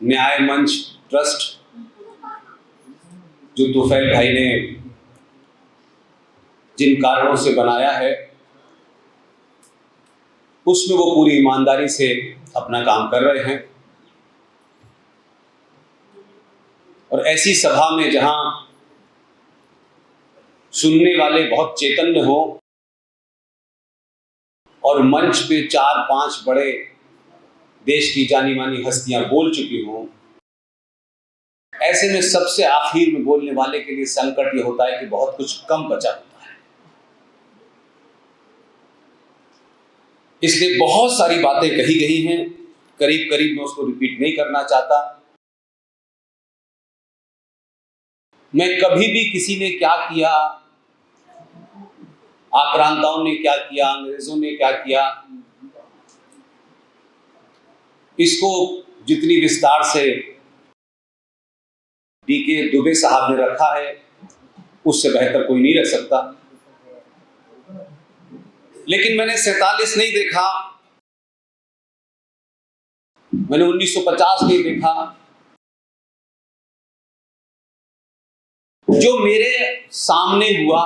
न्याय मंच ट्रस्ट जो तुफैल भाई ने जिन कारणों से बनाया है, उसमें वो पूरी ईमानदारी से अपना काम कर रहे हैं। और ऐसी सभा में जहां सुनने वाले बहुत चैतन्य हो और मंच पे 4-5 बड़े देश की जानी मानी हस्तियां बोल चुकी हों, ऐसे में सबसे आखिर में बोलने वाले के लिए संकट ये होता है कि बहुत कुछ कम बचा होता है। इसलिए बहुत सारी बातें कही गई हैं, करीब करीब मैं उसको रिपीट नहीं करना चाहता। मैं कभी भी किसी ने क्या किया, आक्रांताओं ने क्या किया, अंग्रेजों ने क्या किया, इसको जितनी विस्तार से डी.के. दुबे साहब ने रखा है, उससे बेहतर कोई नहीं रख सकता। लेकिन मैंने 47 नहीं देखा, मैंने 1950 नहीं देखा। जो मेरे सामने हुआ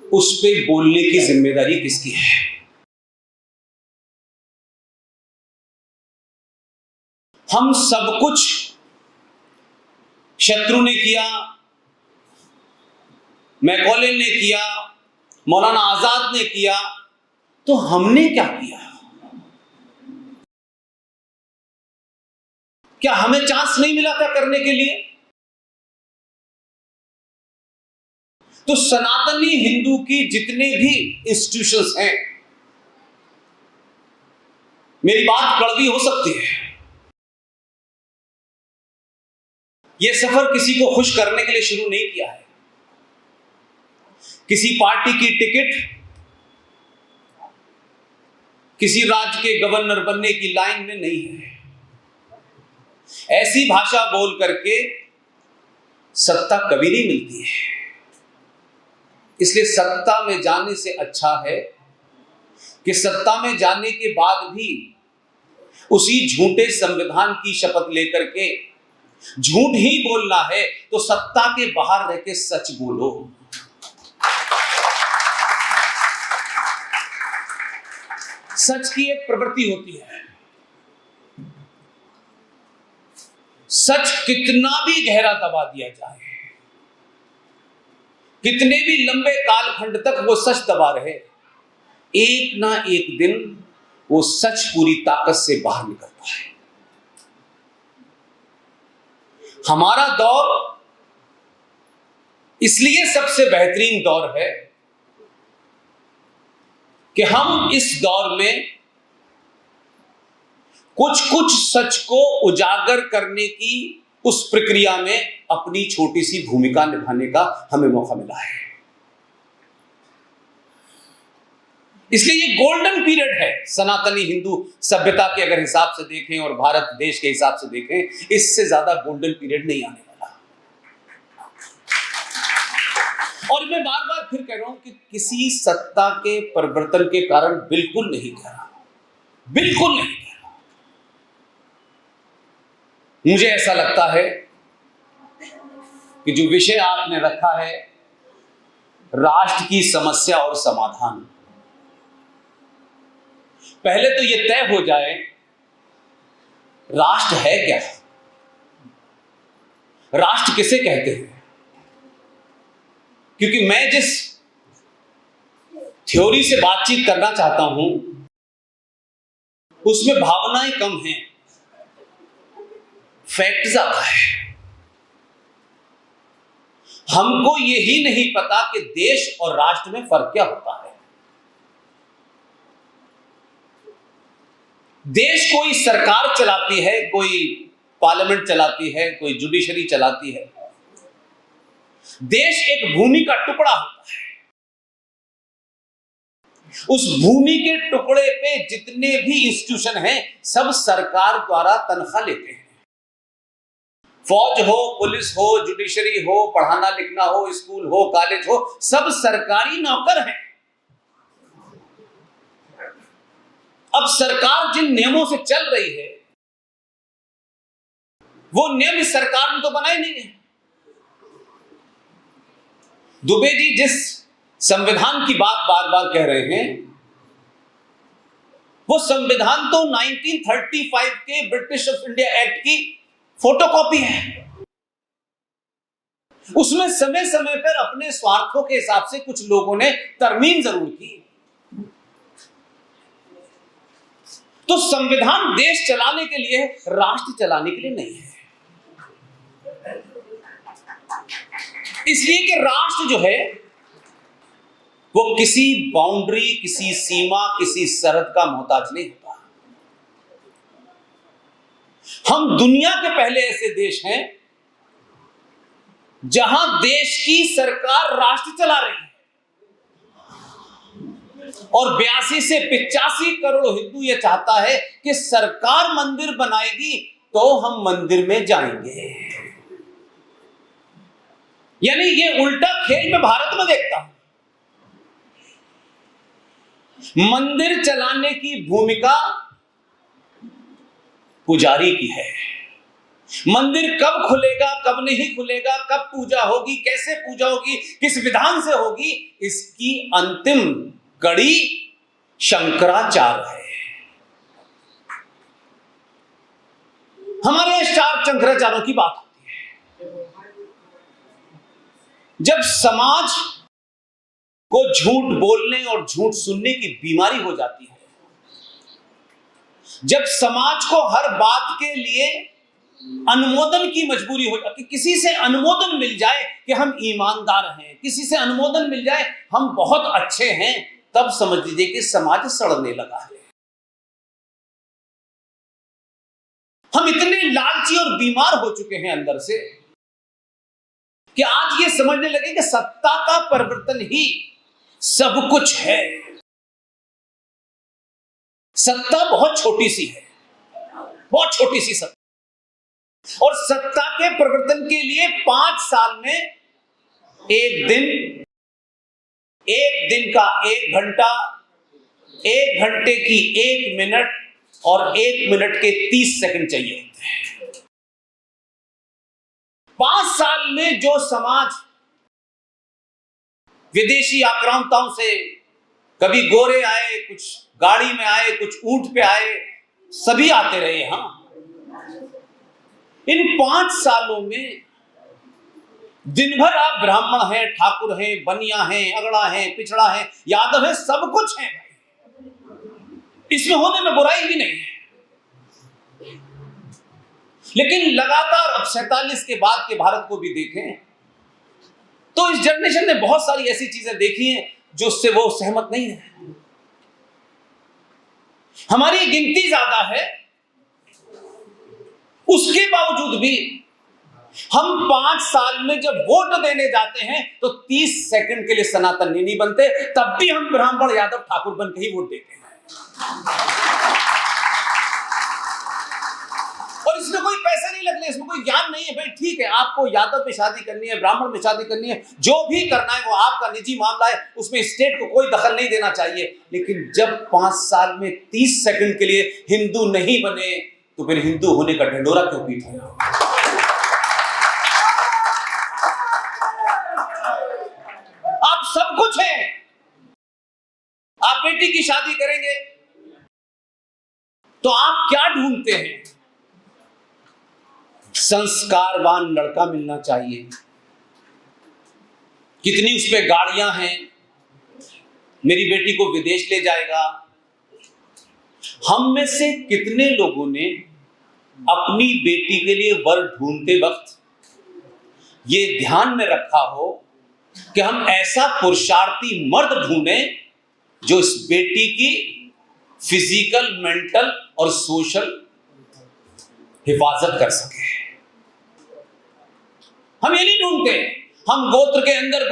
उस पे बोलने की जिम्मेदारी किसकी है? हम सब कुछ शत्रु ने किया, मैकॉले ने किया, मौलाना आजाद ने किया, तो हमने क्या किया? क्या हमें चांस नहीं मिला था करने के लिए? तो सनातनी हिंदू की जितने भी इंस्टीट्यूशंस हैं, मेरी बात कड़वी हो सकती है, यह सफर किसी को खुश करने के लिए शुरू नहीं किया है। किसी पार्टी की टिकट, किसी राज्य के गवर्नर बनने की लाइन में नहीं है। ऐसी भाषा बोल करके सत्ता कभी नहीं मिलती है। इसलिए सत्ता में जाने से अच्छा है कि सत्ता में जाने के बाद भी उसी झूठे संविधान की शपथ लेकर के झूठ ही बोलना है, तो सत्ता के बाहर रह के सच बोलो। सच की एक प्रवृत्ति होती है, सच कितना भी गहरा दबा दिया जाए, कितने भी लंबे कालखंड तक वो सच दबा रहे, एक ना एक दिन वो सच पूरी ताकत से बाहर निकलता है। हमारा दौर इसलिए सबसे बेहतरीन दौर है कि हम इस दौर में कुछ सच को उजागर करने की उस प्रक्रिया में अपनी छोटी सी भूमिका निभाने का हमें मौका मिला है। इसलिए ये गोल्डन पीरियड है सनातनी हिंदू सभ्यता के अगर हिसाब से देखें और भारत देश के हिसाब से देखें, इससे ज्यादा गोल्डन पीरियड नहीं आने वाला। और मैं बार बार फिर कह रहा हूं कि किसी सत्ता के परिवर्तन के कारण बिल्कुल नहीं कह रहा, बिल्कुल नहीं कह रहा। मुझे ऐसा लगता है कि जो विषय आपने रखा है, राष्ट्र की समस्या और समाधान, पहले तो यह तय हो जाए राष्ट्र है क्या, राष्ट्र किसे कहते हैं। क्योंकि मैं जिस थ्योरी से बातचीत करना चाहता हूं उसमें भावनाएं कम हैं, फैक्ट ज्यादा है। हमको यही नहीं पता कि देश और राष्ट्र में फर्क क्या होता है। देश कोई सरकार चलाती है, कोई पार्लियामेंट चलाती है, कोई जुडिशरी चलाती है। देश एक भूमि का टुकड़ा होता है। उस भूमि के टुकड़े पे जितने भी इंस्टीट्यूशन हैं, सब सरकार द्वारा तनख्वाह लेते हैं। फौज हो, पुलिस हो, जुडिशरी हो, पढ़ाना लिखना हो, स्कूल हो, कॉलेज हो, सब सरकारी नौकर हैं। अब सरकार जिन नियमों से चल रही है वो नियम इस सरकार ने तो बनाए नहीं है। दुबे जी जिस संविधान की बात बार बार कह रहे हैं वो संविधान तो 1935 के ब्रिटिश ऑफ इंडिया एक्ट की फोटोकॉपी है। उसमें समय समय पर अपने स्वार्थों के हिसाब से कुछ लोगों ने तरमीम जरूर की। तो संविधान देश चलाने के लिए, राष्ट्र चलाने के लिए नहीं है। इसलिए कि राष्ट्र जो है वो किसी बाउंड्री, किसी सीमा, किसी सरहद का मोहताज नहीं होता। हम दुनिया के पहले ऐसे देश हैं जहां देश की सरकार राष्ट्र चला रही है और 82 से 85 करोड़ हिंदू ये चाहता है कि सरकार मंदिर बनाएगी तो हम मंदिर में जाएंगे। यानी ये उल्टा खेल मैं भारत में देखता हूं। मंदिर चलाने की भूमिका पुजारी की है। मंदिर कब खुलेगा, कब नहीं खुलेगा, कब पूजा होगी, कैसे पूजा होगी, किस विधान से होगी, इसकी अंतिम कड़ी शंकराचार्य है। हमारे 4 शंकराचार्यों की बात होती है। जब समाज को झूठ बोलने और झूठ सुनने की बीमारी हो जाती है, जब समाज को हर बात के लिए अनुमोदन की मजबूरी हो जाती, किसी से अनुमोदन मिल जाए कि हम ईमानदार हैं, किसी से अनुमोदन मिल जाए हम बहुत अच्छे हैं, तब समझ लीजिए कि समाज सड़ने लगा है। हम इतने लालची और बीमार हो चुके हैं अंदर से कि आज ये समझने लगे कि सत्ता का परिवर्तन ही सब कुछ है। सत्ता बहुत छोटी सी है, बहुत छोटी सी सत्ता, और सत्ता के परिवर्तन के लिए 5 साल में एक दिन का 1 घंटा, 1 घंटे की 1 मिनट और 1 मिनट के 30 सेकंड चाहिए होते हैं। 5 साल में जो समाज विदेशी आक्रांताओं से, कभी गोरे आए, कुछ गाड़ी में आए, कुछ ऊंट पे आए, सभी आते रहे। इन 5 सालों में दिन भर आप ब्राह्मण हैं, ठाकुर हैं, बनिया हैं, अगड़ा हैं, पिछड़ा हैं, यादव हैं, सब कुछ हैं भाई, इसमें होने में बुराई भी नहीं है। लेकिन लगातार अब 47 के बाद के भारत को भी देखें तो इस जनरेशन ने बहुत सारी ऐसी चीजें देखी हैं जो उससे वो सहमत नहीं है। हमारी गिनती ज्यादा है, उसके बावजूद भी हम 5 साल में जब वोट देने जाते हैं तो 30 सेकंड के लिए सनातनी नहीं बनते, तब भी हम ब्राह्मण, यादव, ठाकुर बन के ही वोट देते हैं। और इसमें कोई पैसे नहीं लगने, इसमें कोई ज्ञान नहीं है। भाई ठीक है, आपको यादव में शादी करनी है, ब्राह्मण में शादी करनी है, जो भी करना है वो आपका निजी मामला है, उसमें स्टेट को कोई दखल नहीं देना चाहिए। लेकिन जब 5 साल में 30 सेकंड के लिए हिंदू नहीं बने तो फिर हिंदू होने का ढंडोरा क्यों पीटे? आप सब कुछ हैं। आप बेटी की शादी करेंगे तो आप क्या ढूंढते हैं? संस्कारवान लड़का मिलना चाहिए। कितनी उस पे गाड़ियां हैं, मेरी बेटी को विदेश ले जाएगा। हम में से कितने लोगों ने अपनी बेटी के लिए वर ढूंढते वक्त ये ध्यान में रखा हो कि हम ऐसा पुरुषार्थी मर्द ढूंढें जो इस बेटी की फिजिकल, मेंटल और सोशल हिफाजत कर सके? हम ये नहीं ढूंढते। हम गोत्र के अंदर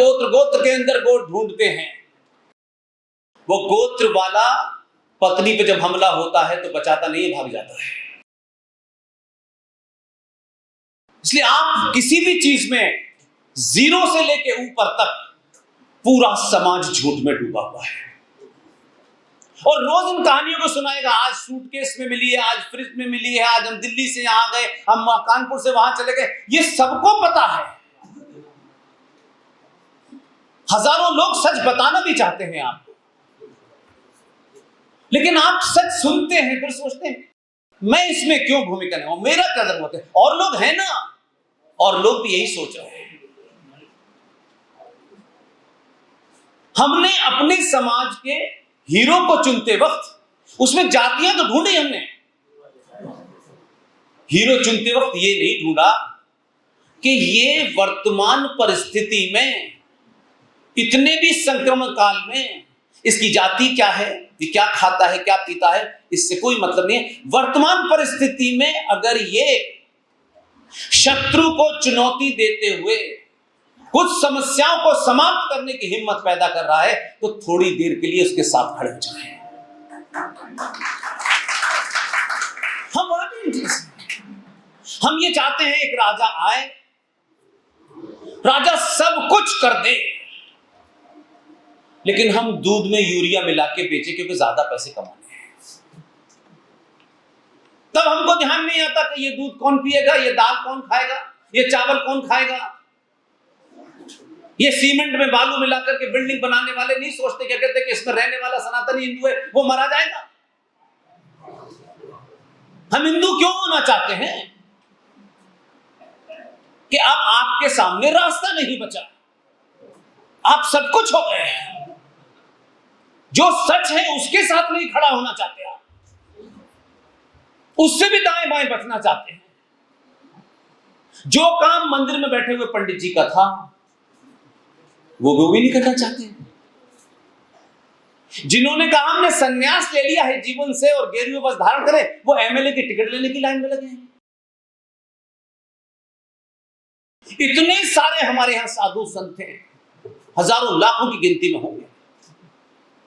गोत्र ढूंढते हैं। वो गोत्र वाला पत्नी पे जब हमला होता है तो बचाता नहीं, भाग जाता है। इसलिए आप किसी भी चीज में 0 से लेके ऊपर तक पूरा समाज झूठ में डूबा हुआ है। और रोज इन कहानियों को सुनाएगा, आज सूटकेस में मिली है, आज फ्रिज में मिली है, आज हम दिल्ली से यहां गए, हम कानपुर से वहां चले गए। ये सबको पता है। हजारों लोग सच बताना भी चाहते हैं आपको, लेकिन आप सच सुनते हैं फिर सोचते हैं मैं इसमें क्यों भूमिका निभाऊं, मेरा क्या जरूरत है, और लोग हैं ना, और लोग भी यही सोच रहे हैं। हमने अपने समाज के हीरो को चुनते वक्त उसमें जातियां तो ढूंढी हमने। हीरो चुनते वक्त ये नहीं ढूंढा कि ये वर्तमान परिस्थिति में, इतने भी संक्रमण काल में इसकी जाति क्या है, ये क्या खाता है, क्या पीता है, इससे कोई मतलब नहीं है। वर्तमान परिस्थिति में अगर ये शत्रु को चुनौती देते हुए कुछ समस्याओं को समाप्त करने की हिम्मत पैदा कर रहा है, तो थोड़ी देर के लिए उसके साथ खड़े हो जाएं। हम ये चाहते हैं एक राजा आए, राजा सब कुछ कर दे, लेकिन हम दूध में यूरिया मिला के बेचे क्योंकि ज्यादा पैसे कमाने हैं। तब हमको ध्यान नहीं आता कि ये दूध कौन पिएगा, ये दाल कौन खाएगा, ये चावल कौन खाएगा। ये सीमेंट में बालू मिलाकर के बिल्डिंग बनाने वाले नहीं सोचते, क्या कहते हैं कि इसमें रहने वाला सनातनी हिंदू है, वो मारा जाएगा। हम हिंदू क्यों होना चाहते हैं कि अब आपके सामने रास्ता नहीं बचा, आप सब कुछ हो गए, जो सच है उसके साथ नहीं खड़ा होना चाहते, आप उससे भी दाएं बाएं बचना चाहते हैं। जो काम मंदिर में बैठे हुए पंडित जी का था वो भी नहीं करना चाहते। जिन्होंने कहा हमने संन्यास ले लिया है जीवन से और गेरुए वस्त्र धारण करें, वो एमएलए की टिकट लेने की लाइन में लगे हैं। इतने सारे हमारे यहां साधु संत हैं, हजारों लाखों की गिनती में होंगे।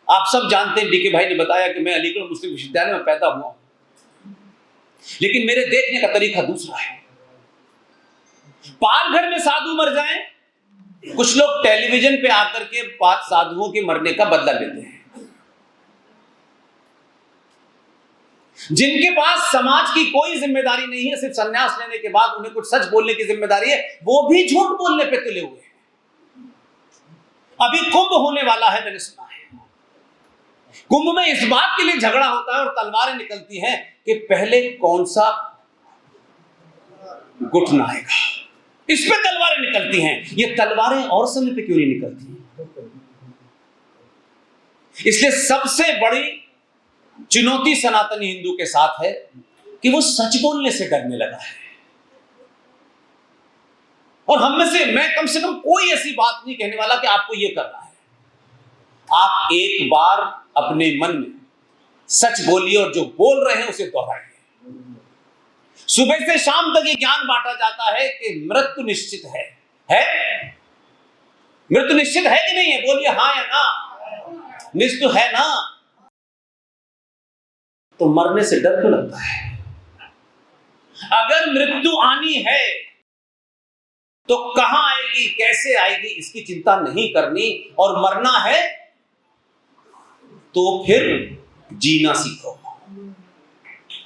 आप सब जानते हैं, डीके भाई ने बताया कि मैं अलीगढ़ मुस्लिम विश्वविद्यालय में पैदा हुआ हूं, लेकिन मेरे देखने का तरीका दूसरा है। पालघर में साधु मर जाएं, कुछ लोग टेलीविजन पे आकर के साधुओं के मरने का बदला लेते हैं। जिनके पास समाज की कोई जिम्मेदारी नहीं है, सिर्फ संन्यास लेने के बाद उन्हें कुछ सच बोलने की जिम्मेदारी है, वो भी झूठ बोलने पे तुले हुए हैं। अभी कुंभ होने वाला है, मैंने सुना है। कुंभ में इस बात के लिए झगड़ा होता है और तलवारें निकलती हैं कि पहले कौन सा घुटना आएगा, इस पे तलवारें निकलती हैं। ये तलवारें और समय पे क्यों नहीं निकलती? इसलिए सबसे बड़ी चुनौती सनातनी हिंदू के साथ है कि वो सच बोलने से डरने लगा है। और हम में से कम कोई ऐसी बात नहीं कहने वाला कि आपको ये करना है। आप एक बार अपने मन में सच बोलिए और जो बोल रहे हैं उसे दोहराइए। सुबह से शाम तक ये ज्ञान बांटा जाता है कि मृत्यु निश्चित है? मृत्यु निश्चित है कि नहीं है? बोलिए हाँ या ना। निश्चित है ना, तो मरने से डर क्यों लगता है? अगर मृत्यु आनी है तो कहां आएगी, कैसे आएगी, इसकी चिंता नहीं करनी, और मरना है तो फिर जीना सीखो।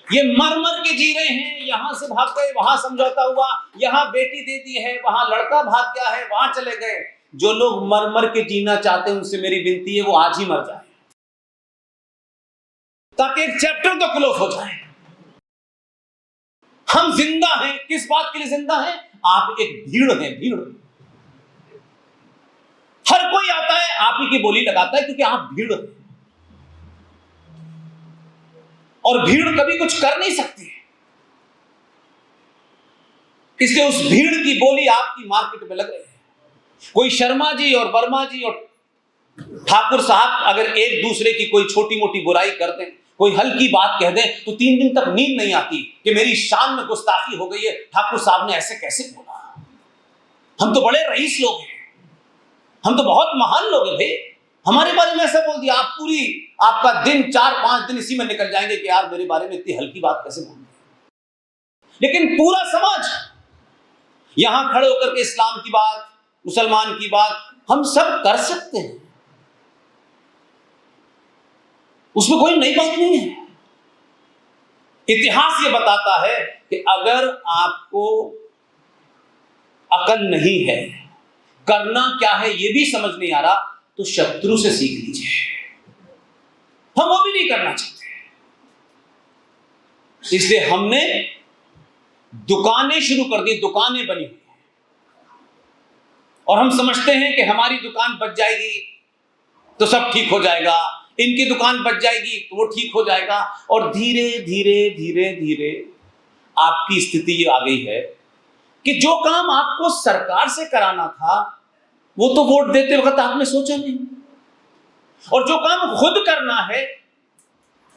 ये मर मर के जी रहे हैं, यहां से भाग गए, वहां समझौता हुआ, यहां बेटी दे दी है, वहां लड़का भाग गया है, वहां चले गए। जो लोग मर मर के जीना चाहते हैं उनसे मेरी विनती है वो आज ही मर जाए, ताकि एक चैप्टर तो क्लोज हो जाए। हम जिंदा हैं, किस बात के लिए जिंदा हैं? आप एक भीड़ हैं, भीड़। हर कोई आता है, आप ही की बोली लगाता है क्योंकि आप भीड़ हैं, और भीड़ कभी कुछ कर नहीं सकती, इसलिए उस भीड़ की बोली आपकी मार्केट में लग रही है। कोई शर्मा जी और वर्मा जी और ठाकुर साहब अगर एक दूसरे की कोई छोटी मोटी बुराई कर दें, कोई हल्की बात कह दें, तो 3 दिन तक नींद नहीं आती कि मेरी शान में गुस्ताखी हो गई है, ठाकुर साहब ने ऐसे कैसे बोला। हम तो बड़े रईस लोग हैं, हम तो बहुत महान लोग हैं भाई, हमारे बारे में ऐसा बोल दिया। आपका दिन 4-5 दिन इसी में निकल जाएंगे कि यार मेरे बारे में इतनी हल्की बात कैसे बोल दी। लेकिन पूरा समाज यहां खड़े होकर के इस्लाम की बात, मुसलमान की बात हम सब कर सकते हैं। उसमें कोई नई बात नहीं है। इतिहास ये बताता है कि अगर आपको अकल नहीं है, करना क्या है ये भी समझ नहीं आ रहा, तो शत्रु से सीख लीजिए। हम वो भी नहीं करना चाहते, इसलिए हमने दुकानें शुरू कर दी, दुकानें बनी हुई हैं, और हम समझते हैं कि हमारी दुकान बच जाएगी तो सब ठीक हो जाएगा, इनकी दुकान बच जाएगी तो वो ठीक हो जाएगा। और धीरे धीरे धीरे धीरे आपकी स्थिति ये आ गई है कि जो काम आपको सरकार से कराना था वो तो वोट देते वक्त आपने सोचा नहीं, और जो काम खुद करना है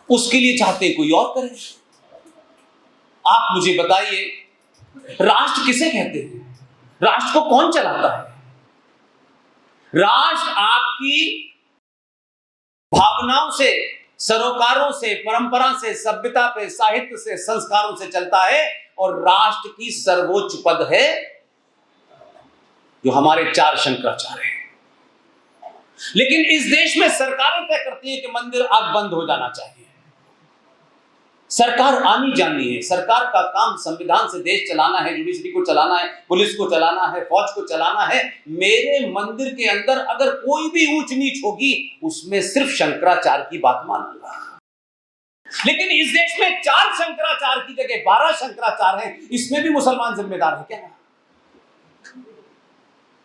उसके लिए चाहते कोई और करे। आप मुझे बताइए, राष्ट्र किसे कहते हैं? राष्ट्र को कौन चलाता है? राष्ट्र आपकी भावनाओं से, सरोकारों से, परंपरा से, सभ्यता पे, साहित्य से, संस्कारों से चलता है, और राष्ट्र की सर्वोच्च पद है जो हमारे 4 शंकराचार्य हैं। लेकिन इस देश में सरकारें तय करती हैं कि मंदिर अब बंद हो जाना चाहिए। सरकार आनी जानी है, सरकार का काम संविधान से देश चलाना है, जुडिशरी को चलाना है, पुलिस को चलाना है, फौज को चलाना है। मेरे मंदिर के अंदर अगर कोई भी ऊंच नीच होगी उसमें सिर्फ शंकराचार्य की बात मानूंगा। लेकिन इस देश में 4 शंकराचार्य की जगह 12 शंकराचार्य हैं, इसमें भी मुसलमान जिम्मेदार है क्या?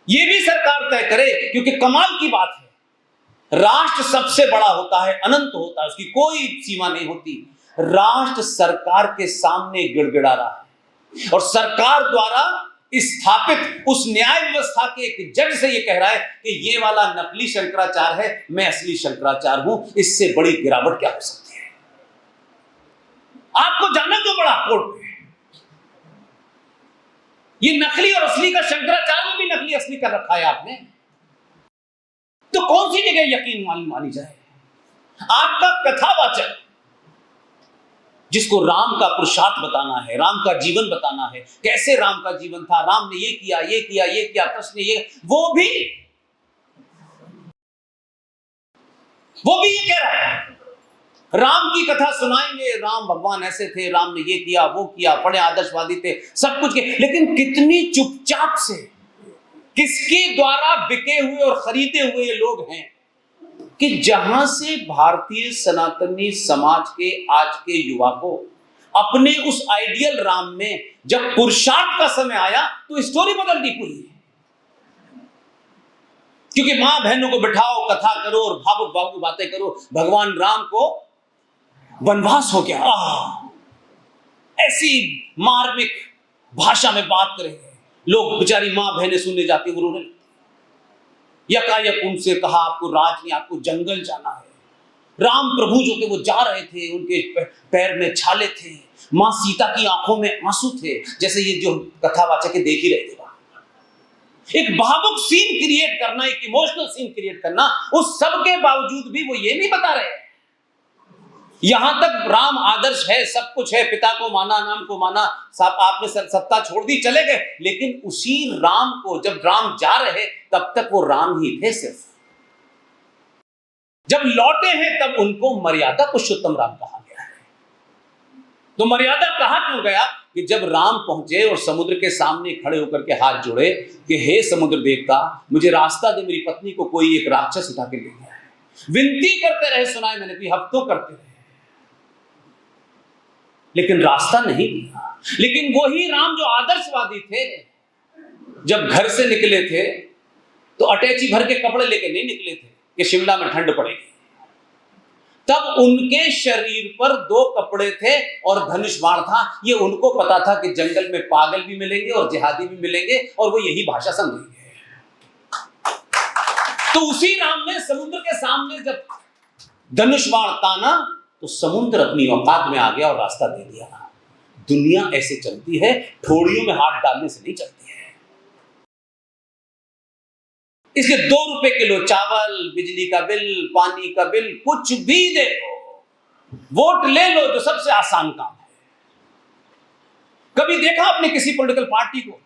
ये भी सरकार तय करे, क्योंकि कमाल की बात है, राष्ट्र सबसे बड़ा होता है, अनंत होता है, उसकी कोई सीमा नहीं होती। राष्ट्र सरकार के सामने गिड़गिड़ा रहा है, और सरकार द्वारा स्थापित उस न्याय व्यवस्था के एक जज से ये कह रहा है कि ये वाला नकली शंकराचार्य है, मैं असली शंकराचार्य हूं। इससे बड़ी गिरावट क्या हो सकती है? आपको जाना क्यों पड़ा कोर्ट में? ये नकली और असली का शंकराचार्य भी नकली असली कर रखा है आपने, तो कौन सी जगह यकीन मानी जाए? आपका कथावाचक जिसको राम का पुरुषार्थ बताना है, राम का जीवन बताना है, कैसे राम का जीवन था, राम ने ये किया, ये किया, ये किया, कृष्ण ने ये, वो भी ये कह रहा है, राम की कथा सुनाएंगे, राम भगवान ऐसे थे, राम ने ये किया, वो किया, बड़े आदर्शवादी थे, सब कुछ किया। लेकिन कितनी चुपचाप से, किसके द्वारा बिके हुए और खरीदे हुए ये लोग हैं कि जहां से भारतीय सनातनी समाज के आज के युवा को अपने उस आइडियल राम में जब पुरुषार्थ का समय आया तो स्टोरी बदल दी पूरी। क्योंकि मां बहनों को बिठाओ, कथा करो और भावुक भावुक बातें करो, भगवान राम को वनवास हो गया, ऐसी मार्मिक भाषा में बात कर रहे हैं लोग, बेचारी मां बहनें सुनने जाती, वो रोने, यकायक उनसे कहा आपको राज नहीं, आपको जंगल जाना है। राम प्रभु जो थे वो जा रहे थे, उनके पैर में छाले थे, मां सीता की आंखों में आंसू थे, जैसे ये जो कथावाचक देख ही रहे थे। एक भावुक सीन क्रिएट करना, एक इमोशनल सीन क्रिएट करना, उस सब के बावजूद भी वो ये नहीं बता रहे यहां तक राम आदर्श है, सब कुछ है, पिता को माना, नाम को माना, सब आपने सत्ता छोड़ दी, चले गए। लेकिन उसी राम को जब राम जा रहे तब तक वो राम ही थे सिर्फ, जब लौटे हैं तब उनको मर्यादा पुरुषोत्तम राम कहा गया है। तो मर्यादा कहा क्यों गया कि जब राम पहुंचे और समुद्र के सामने खड़े होकर के हाथ जोड़े कि हे समुद्र देवता, मुझे रास्ता दे, मेरी पत्नी को कोई एक राक्षस उठा के ले गया है। विनती करते रहे, सुनाए मैंने, कोई हफ्तों करते रहे, लेकिन रास्ता नहीं दिया। लेकिन वही राम जो आदर्शवादी थे, जब घर से निकले थे तो अटैची भर के कपड़े लेके नहीं निकले थे कि शिमला में ठंड पड़ेगी। तब उनके शरीर पर 2 कपड़े थे और धनुष बाण था। ये उनको पता था कि जंगल में पागल भी मिलेंगे और जिहादी भी मिलेंगे और वो यही भाषा समझेंगे। तो उसी राम ने समुद्र के सामने जब धनुष बाण ताना तो समुद्र अपनी औकात में आ गया और रास्ता दे दिया। दुनिया ऐसे चलती है, ठोड़ियों में हाथ डालने से नहीं चलती है। इसलिए 2 रुपए किलो चावल, बिजली का बिल, पानी का बिल, कुछ भी दे दो, वोट ले लो, जो सबसे आसान काम है। कभी देखा आपने किसी पॉलिटिकल पार्टी को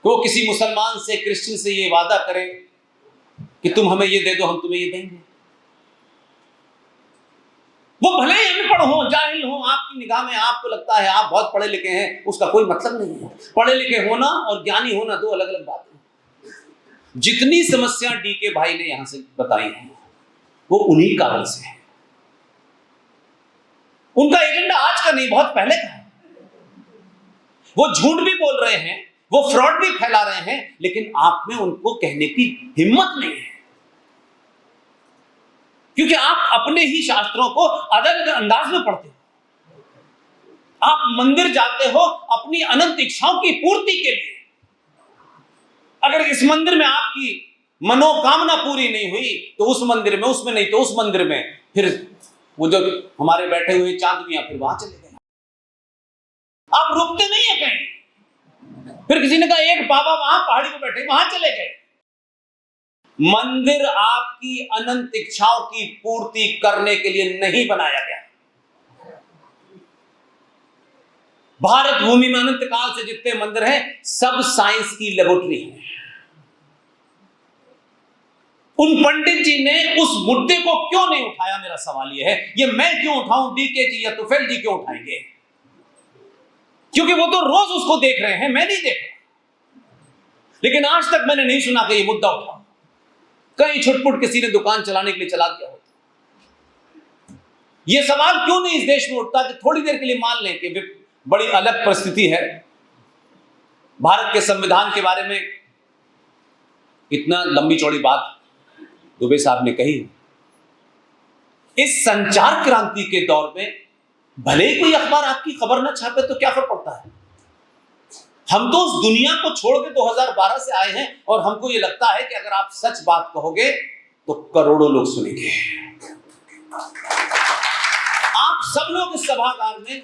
वो किसी मुसलमान से, क्रिश्चियन से ये वादा करे कि तुम हमें ये दे दो, हम तुम्हें ये देंगे? वो भले ही अनपढ़ हो, जाहिल हो, आपकी निगाह में आपको लगता है आप बहुत पढ़े लिखे हैं, उसका कोई मतलब नहीं है। पढ़े लिखे होना और ज्ञानी होना दो अलग अलग बातें हैं। जितनी समस्या डीके भाई ने यहां से बताई है वो उन्हीं कारण से है। उनका एजेंडा आज का नहीं, बहुत पहले का है। वो झूठ भी बोल रहे हैं, वो फ्रॉड भी फैला रहे हैं, लेकिन आप में उनको कहने की हिम्मत नहीं है, क्योंकि आप अपने ही शास्त्रों को अलग अलग अंदाज में पढ़ते हो। आप मंदिर जाते हो अपनी अनंत इच्छाओं की पूर्ति के लिए। अगर इस मंदिर में आपकी मनोकामना पूरी नहीं हुई तो उस मंदिर में, उसमें नहीं तो उस मंदिर में, फिर वो जो हमारे बैठे हुए चांद मियां फिर वहां चले गए। आप रुकते नहीं है कहीं। फिर किसी ने कहा एक बाबा वहां पहाड़ी पे बैठे, वहां चले गए। मंदिर आपकी अनंत इच्छाओं की पूर्ति करने के लिए नहीं बनाया गया। भारत भूमि में अनंत काल से जितने मंदिर हैं सब साइंस की लेबोरेटरी है। उन पंडित जी ने उस मुद्दे को क्यों नहीं उठाया, मेरा सवाल यह है। ये मैं क्यों उठाऊं, डीके जी या तुफैल जी क्यों उठाएंगे? क्योंकि वो तो रोज उसको देख रहे हैं, मैं नहीं देख रहा। लेकिन आज तक मैंने नहीं सुना कि ये मुद्दा उठा। कहीं छुटपुट किसी ने दुकान चलाने के लिए चला दिया होता। ये सवाल क्यों नहीं इस देश में उठता कि थोड़ी देर के लिए मान लें कि बड़ी अलग परिस्थिति है, भारत के संविधान के बारे में इतना लंबी चौड़ी बात दुबे साहब ने कही। इस संचार क्रांति के दौर में भले ही कोई अखबार आपकी खबर ना छापे तो क्या फर्क पड़ता है। हम तो उस दुनिया को छोड़ के 2012 से आए हैं और हमको ये लगता है कि अगर आप सच बात कहोगे तो करोड़ों लोग सुनेंगे। आप सब लोग इस सभागार में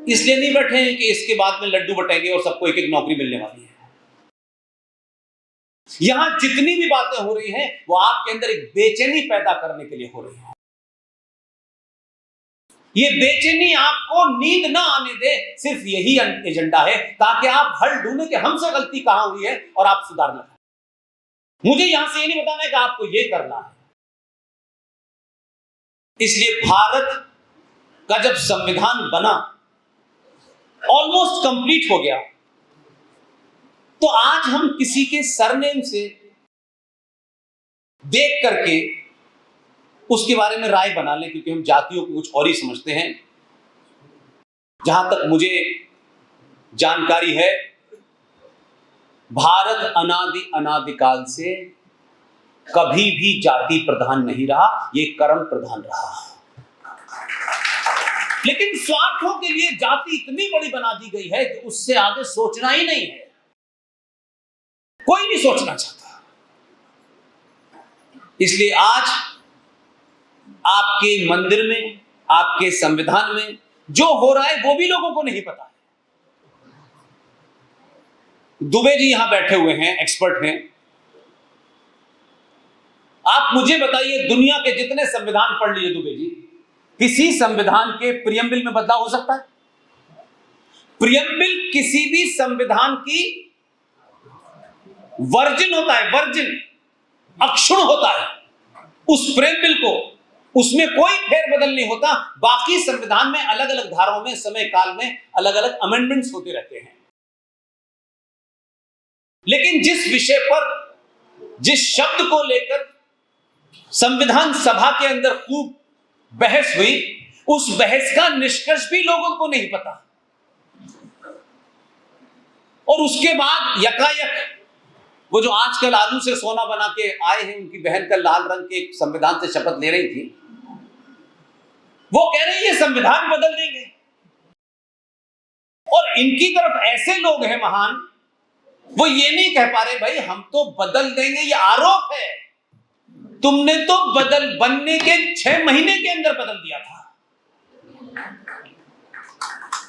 इसलिए नहीं बैठे हैं कि इसके बाद में लड्डू बटेंगे और सबको एक एक नौकरी मिलने वाली है। यहां जितनी भी बातें हो रही हैं वो आपके अंदर एक बेचैनी पैदा करने के लिए हो रही है। ये बेचैनी आपको नींद ना आने दे, सिर्फ यही एजेंडा है, ताकि आप हल ढूंढे कि हमसे गलती कहां हुई है और आप सुधार लें। मुझे यहां से ये नहीं बताना है कि आपको ये करना है। इसलिए भारत का जब संविधान बना, ऑलमोस्ट कंप्लीट हो गया, तो आज हम किसी के सरनेम से देख करके उसके बारे में राय बना लें, क्योंकि हम जातियों को कुछ और ही समझते हैं। जहां तक मुझे जानकारी है, भारत अनादिकाल से कभी भी जाति प्रधान नहीं रहा, ये कर्म प्रधान रहा। लेकिन स्वार्थों के लिए जाति इतनी बड़ी बना दी गई है कि उससे आगे सोचना ही नहीं है, कोई नहीं सोचना चाहता। इसलिए आज आपके मंदिर में, आपके संविधान में जो हो रहा है वो भी लोगों को नहीं पता है। दुबे जी यहां बैठे हुए हैं, एक्सपर्ट हैं। आप मुझे बताइए, दुनिया के जितने संविधान पढ़ लीजिए दुबे जी, किसी संविधान के प्रियम्बिल में बदलाव हो सकता है? प्रियम्बिल किसी भी संविधान की वर्जिन होता है, वर्जिन अक्षुण होता है। उस प्रियम्बिल को, उसमें कोई फेरबदल नहीं होता। बाकी संविधान में अलग अलग धाराओं में, समय काल में अलग अलग अमेंडमेंट्स होते रहते हैं। लेकिन जिस विषय पर, जिस शब्द को लेकर संविधान सभा के अंदर खूब बहस हुई, उस बहस का निष्कर्ष भी लोगों को नहीं पता। और उसके बाद यकायक वो जो आजकल आलू से सोना बना के आए हैं, उनकी बहन का लाल रंग के संविधान से शपथ ले रही थी, वो कह रहे हैं ये संविधान बदल देंगे। और इनकी तरफ ऐसे लोग हैं महान, वो ये नहीं कह पा रहे भाई हम तो बदल देंगे, ये आरोप है। तुमने तो बनने के 6 महीने के अंदर बदल दिया था।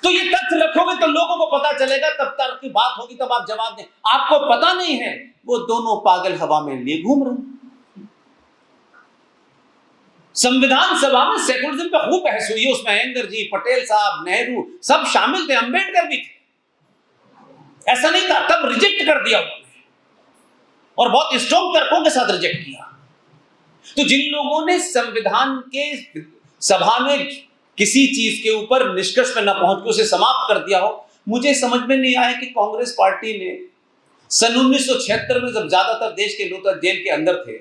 तो ये तथ्य रखोगे तो लोगों को पता चलेगा, तब तक की बात होगी, तब आप जवाब दें। आपको पता नहीं है, वो दोनों पागल हवा में लिए घूम रहे हैं। संविधान सभा में सेकुलरिज्म पे खूब बहस हुई है, उसमें अयंगर जी, पटेल साहब, नेहरू सब शामिल थे, अंबेडकर भी थे। ऐसा नहीं था, तब रिजेक्ट कर दिया उन्होंने, और बहुत स्ट्रॉन्ग तर्कों के साथ रिजेक्ट किया। तो जिन लोगों ने सभा ने किसी चीज के ऊपर निष्कर्ष पर न पहुंच के उसे समाप्त कर दिया हो। मुझे समझ में नहीं आया कि कांग्रेस पार्टी ने सन 1976 में जब ज्यादातर देश के लोग जेल के अंदर थे,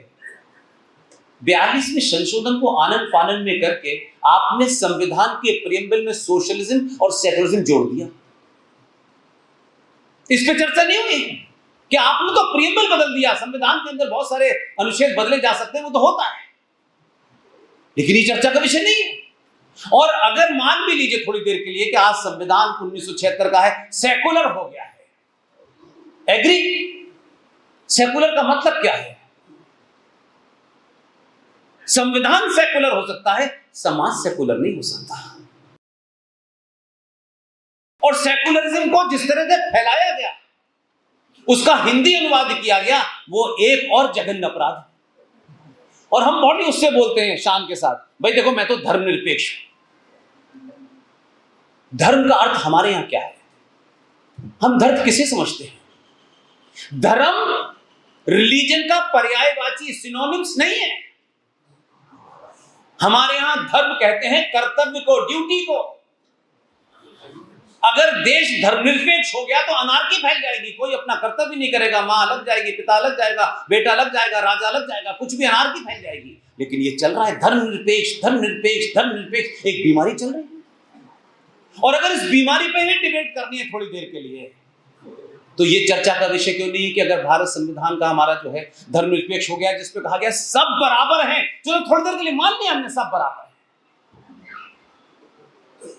42वें संशोधन को आनन फानन में करके आपने संविधान के प्रियम्बल में सोशलिज्म और सेकुलरिज्म जोड़ दिया। इस पे चर्चा नहीं हुई कि आपने तो प्रियम्बल बदल दिया। संविधान के अंदर बहुत सारे अनुच्छेद बदले जा सकते हैं, वो तो होता है, लेकिन ये चर्चा का विषय नहीं है। और अगर मान भी लीजिए थोड़ी देर के लिए कि आज संविधान 1976 का है, सेकुलर हो गया है, एग्री? सेकुलर का मतलब क्या है? संविधान सेकुलर हो सकता है, समाज सेकुलर नहीं हो सकता। और सेकुलरिज्म को जिस तरह से फैलाया गया, उसका हिंदी अनुवाद किया गया, वो एक और जघन्य अपराध। और हम बहुत ही उससे बोलते हैं शान के साथ, भाई देखो मैं तो धर्मनिरपेक्ष हूं। धर्म का अर्थ हमारे यहां क्या है? हम धर्म किसे समझते हैं? धर्म रिलीजन का पर्यायवाची सिनोनिम्स नहीं है। हमारे यहां धर्म कहते हैं कर्तव्य को, ड्यूटी को। अगर देश धर्मनिरपेक्ष हो गया तो अनार्की फैल जाएगी, कोई अपना कर्तव्य नहीं करेगा, मां अलग जाएगी, पिता अलग जाएगा, बेटा अलग जाएगा, राजा अलग जाएगा, कुछ भी अनार्की फैल जाएगी। लेकिन ये चल रहा है धर्मनिरपेक्ष धर्मनिरपेक्ष धर्मनिरपेक्ष, एक बीमारी चल रही है। और अगर इस बीमारी पे ही डिबेट करनी है थोड़ी देर के लिए, तो ये चर्चा का विषय क्यों नहीं है कि अगर भारत संविधान का हमारा जो है धर्मनिरपेक्ष हो गया, जिसपे कहा गया सब बराबर हैं, चलो थोड़ी देर के लिए मान लिया हमने सब बराबर हैं,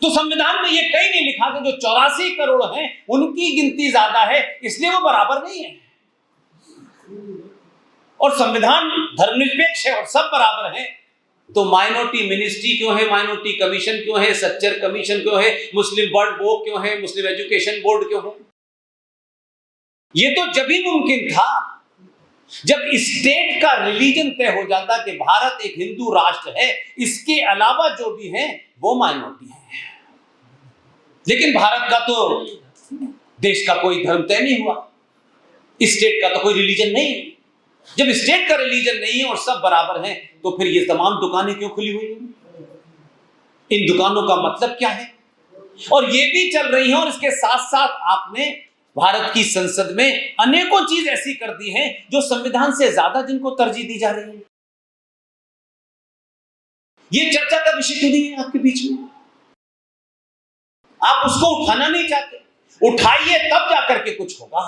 तो संविधान में ये कहीं नहीं लिखा कि जो 84 करोड़ हैं उनकी गिनती ज्यादा है इसलिए वो बराबर नहीं है। और संविधान धर्मनिरपेक्ष है और सब बराबर हैं, तो माइनॉरिटी मिनिस्ट्री क्यों है, माइनॉरिटी कमीशन क्यों है, सच्चर कमीशन क्यों है, मुस्लिम वर्ल्ड बोर्ड क्यों है, मुस्लिम एजुकेशन बोर्ड क्यों है? ये तो जब ही मुमकिन था जब स्टेट का रिलीजन तय हो जाता कि भारत एक हिंदू राष्ट्र है, इसके अलावा जो भी हैं वो माइनॉरिटी है। लेकिन भारत का तो देश का कोई धर्म तय नहीं हुआ, स्टेट का तो कोई रिलीजन नहीं है। जब स्टेट का रिलीजन नहीं है और सब बराबर हैं, तो फिर ये तमाम दुकानें क्यों खुली हुई हैं? इन दुकानों का मतलब क्या है? और ये भी चल रही है। और इसके साथ साथ आपने भारत की संसद में अनेकों चीज ऐसी कर दी हैं जो संविधान से ज्यादा जिनको तरजीह दी जा रही है। ये चर्चा का विषय क्यों नहीं है आपके बीच में? आप उसको उठाना नहीं चाहते, उठाइए तब जाकर के कुछ होगा।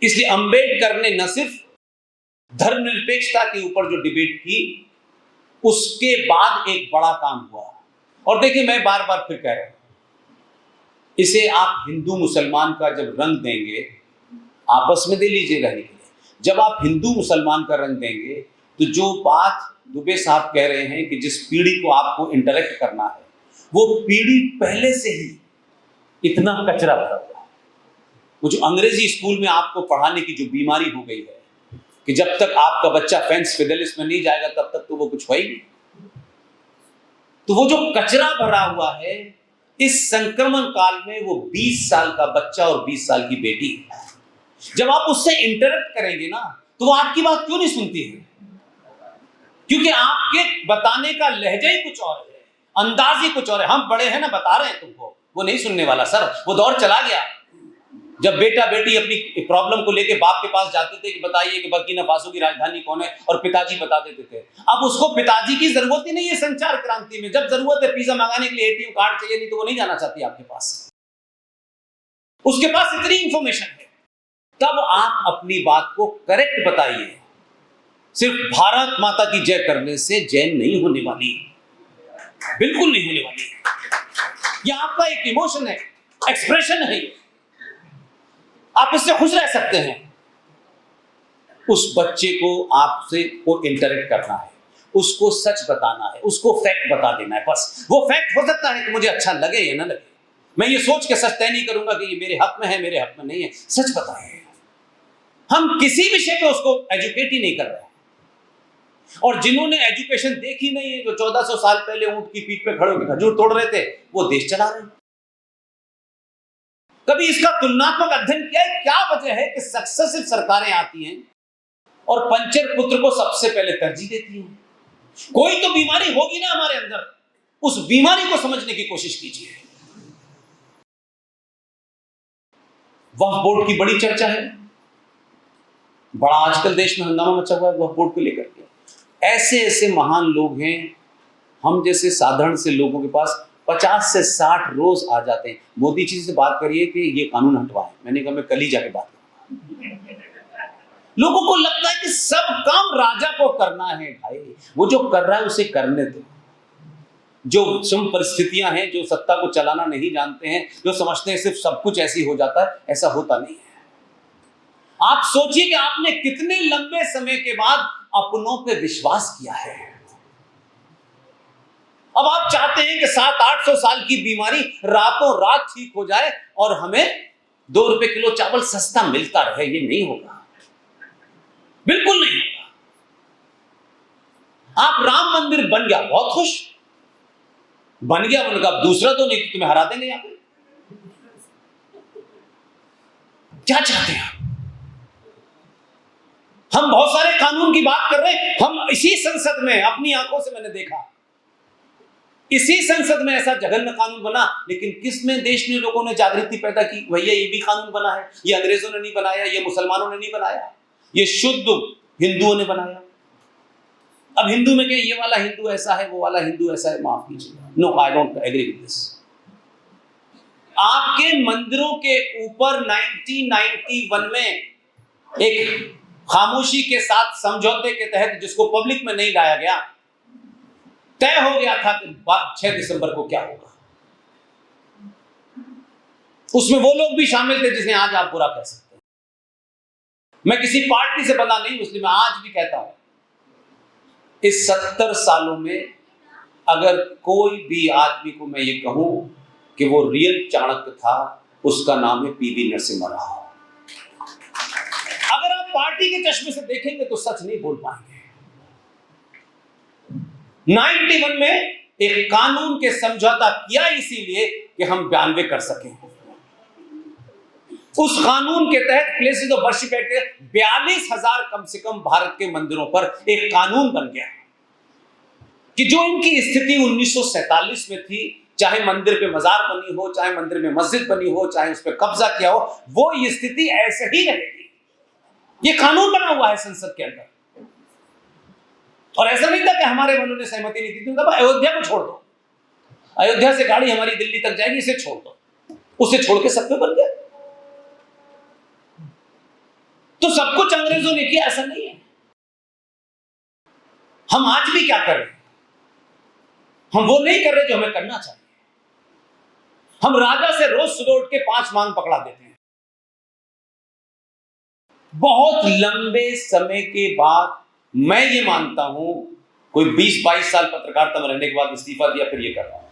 इसलिए अंबेडकर ने न सिर्फ धर्मनिरपेक्षता के ऊपर जो डिबेट की, उसके बाद एक बड़ा काम हुआ। और देखिए मैं बार बार फिर कह रहा हूं, इसे आप हिंदू मुसलमान का जब रंग देंगे, आपस में दे लीजिए रहने के लिए, जब आप हिंदू मुसलमान का रंग देंगे, तो जो बात दुबे साहब कह रहे हैं कि जिस पीढ़ी को आपको इंटरेक्ट करना है, वो पीढ़ी पहले से ही इतना कचरा भरा हुआ है। वो जो अंग्रेजी स्कूल में आपको पढ़ाने की जो बीमारी हो गई है कि जब तक आपका बच्चा फेंस फिडेलिस में नहीं जाएगा तब तक तो वो कुछ होगा ही नहीं। तो वो जो कचरा भरा हुआ है, इस संक्रमण काल में वो 20 साल का बच्चा और 20 साल की बेटी, जब आप उससे इंटरेक्ट करेंगे ना, तो वो आपकी बात क्यों नहीं सुनती है? क्योंकि आपके बताने का लहजा ही कुछ और है, अंदाज ही कुछ और है। हम बड़े हैं ना, बता रहे हैं तुमको, वो नहीं सुनने वाला सर, वो दौर चला गया। जब बेटा बेटी अपनी प्रॉब्लम को लेके बाप के पास जाते थे कि बताइए कि बर्किना फासो की राजधानी कौन है, और पिताजी बता देते थे। अब उसको पिताजी की जरूरत ही नहीं है संचार क्रांति में। जब जरूरत है पिज्जा मंगाने के लिए एटीएम कार्ड चाहिए, नहीं तो वो नहीं जाना चाहती आपके पास। उसके पास इतनी इंफॉर्मेशन है। तब आप अपनी बात को करेक्ट बताइए। सिर्फ भारत माता की जय करने से जय नहीं होने वाली, बिल्कुल नहीं होने वाली। यह आपका एक इमोशन है, एक्सप्रेशन है, आप इससे खुश रह सकते हैं। उस बच्चे को आपसे को इंटरेक्ट करना है, उसको सच बताना है, उसको फैक्ट बता देना है। बस वो फैक्ट हो सकता है कि मुझे अच्छा लगे या ना लगे, मैं ये सोच के सच तय नहीं करूंगा कि ये मेरे हक में है, मेरे हक में नहीं है। सच बताइए। हम किसी विषय पे उसको एजुकेट ही नहीं कर रहे हैं। और जिन्होंने एजुकेशन देखी नहीं है, जो 1400 साल पहले ऊंट की पीठ पे खड़े होकर खजूर तोड़ रहे थे, वो देश चला रहे हैं। कभी इसका तुलनात्मक अध्ययन किया है? क्या वजह है कि सक्सेसिव सरकारें आती हैं और पंचर पुत्र को सबसे पहले तरजीह देती हैं? कोई तो बीमारी होगी ना हमारे अंदर, उस बीमारी को समझने की कोशिश कीजिए। वक्फ बोर्ड की बड़ी चर्चा है, बड़ा आजकल देश में हंगामा मचा हुआ है वक्फ बोर्ड को लेकर के। ऐसे ऐसे महान लोग हैं, हम जैसे साधारण से लोगों के पास 50 से 60 रोज आ जाते हैं, मोदी जी से बात करिए कि ये कानून हटवाएं। मैंने कहा मैं कल ही जाके बात करूंगा। लोगों को लगता है कि सब काम राजा को करना है। भाई वो जो कर रहा है उसे करने दो। जो सम परिस्थितियां हैं, जो सत्ता को चलाना नहीं जानते हैं, जो समझते हैं सिर्फ सब कुछ ऐसे ही हो जाता है, ऐसा होता नहीं है। आप सोचिए कि आपने कितने लंबे समय के बाद अपनों पे विश्वास किया है। अब आप चाहते हैं कि 700-800 साल की बीमारी रातों रात ठीक हो जाए और हमें 2 रुपए किलो चावल सस्ता मिलता रहे। ये नहीं होगा, बिल्कुल नहीं होगा। आप राम मंदिर बन गया, बहुत खुश, बन गया, उनका दूसरा तो नहीं, तुम्हें हरा देंगे यहां पे। क्या चाहते हैं हम बहुत सारे कानून की बात कर रहे हैं। हम इसी संसद में, अपनी आंखों से मैंने देखा, इसी संसद में ऐसा जघन्य कानून बना, लेकिन किसमें देश ने, लोगों ने जागृति पैदा की, भैया ये भी कानून बना है, ये अंग्रेजों ने नहीं बनाया, ये मुसलमानों ने नहीं बनाया, ये शुद्ध हिंदुओं ने बनाया। अब हिंदू में क्या, ये वाला हिंदू ऐसा है, वो वाला हिंदू ऐसा है, माफ कीजिए, no I don't agree with this. आपके मंदिरों के ऊपर 1991 में एक खामोशी के साथ समझौते के तहत, जिसको पब्लिक में नहीं लाया गया, तय हो गया था कि 6 दिसंबर को क्या होगा। उसमें वो लोग भी शामिल थे जिन्हें आज आप बुरा कह सकते हैं। मैं किसी पार्टी से बंधा नहीं, इसलिए मैं आज भी कहता हूं, इस 70 सालों में अगर कोई भी आदमी को मैं ये कहूं कि वो रियल चाणक्य था, उसका नाम है पीवी नरसिम्हा राव। अगर आप पार्टी के चश्मे से देखेंगे तो सच नहीं बोल पाएंगे। 91 में एक कानून के समझौता किया इसीलिए कि हम 92 कर सकें। उस कानून के तहत प्लेसेस ऑफ वर्शिप एक्ट 42,000 कम से कम भारत के मंदिरों पर एक कानून बन गया कि जो इनकी स्थिति 1947 में थी, चाहे मंदिर पे मजार बनी हो, चाहे मंदिर में मस्जिद बनी हो, चाहे उस पर कब्जा किया हो, वो ये स्थिति ऐसे ही रहेगी। ये कानून बना हुआ है संसद के अंदर। और ऐसा नहीं था कि हमारे वालों ने सहमति नहीं दी थी, अयोध्या को छोड़ दो, अयोध्या से गाड़ी हमारी दिल्ली तक जाएगी, इसे छोड़ दो, उसे छोड़ के सब पे बन गया। तो सब कुछ अंग्रेजों ने किया, ऐसा नहीं है। हम आज भी क्या कर रहे हैं, हम वो नहीं कर रहे जो हमें करना चाहिए। हम राजा से रोज सुबह उठ के 5 मांग पकड़ा देते हैं। बहुत लंबे समय के बाद मैं ये मानता हूं, कोई 20-22 साल पत्रकारिता में रहने के बाद इस्तीफा दिया, फिर ये कर रहा हूं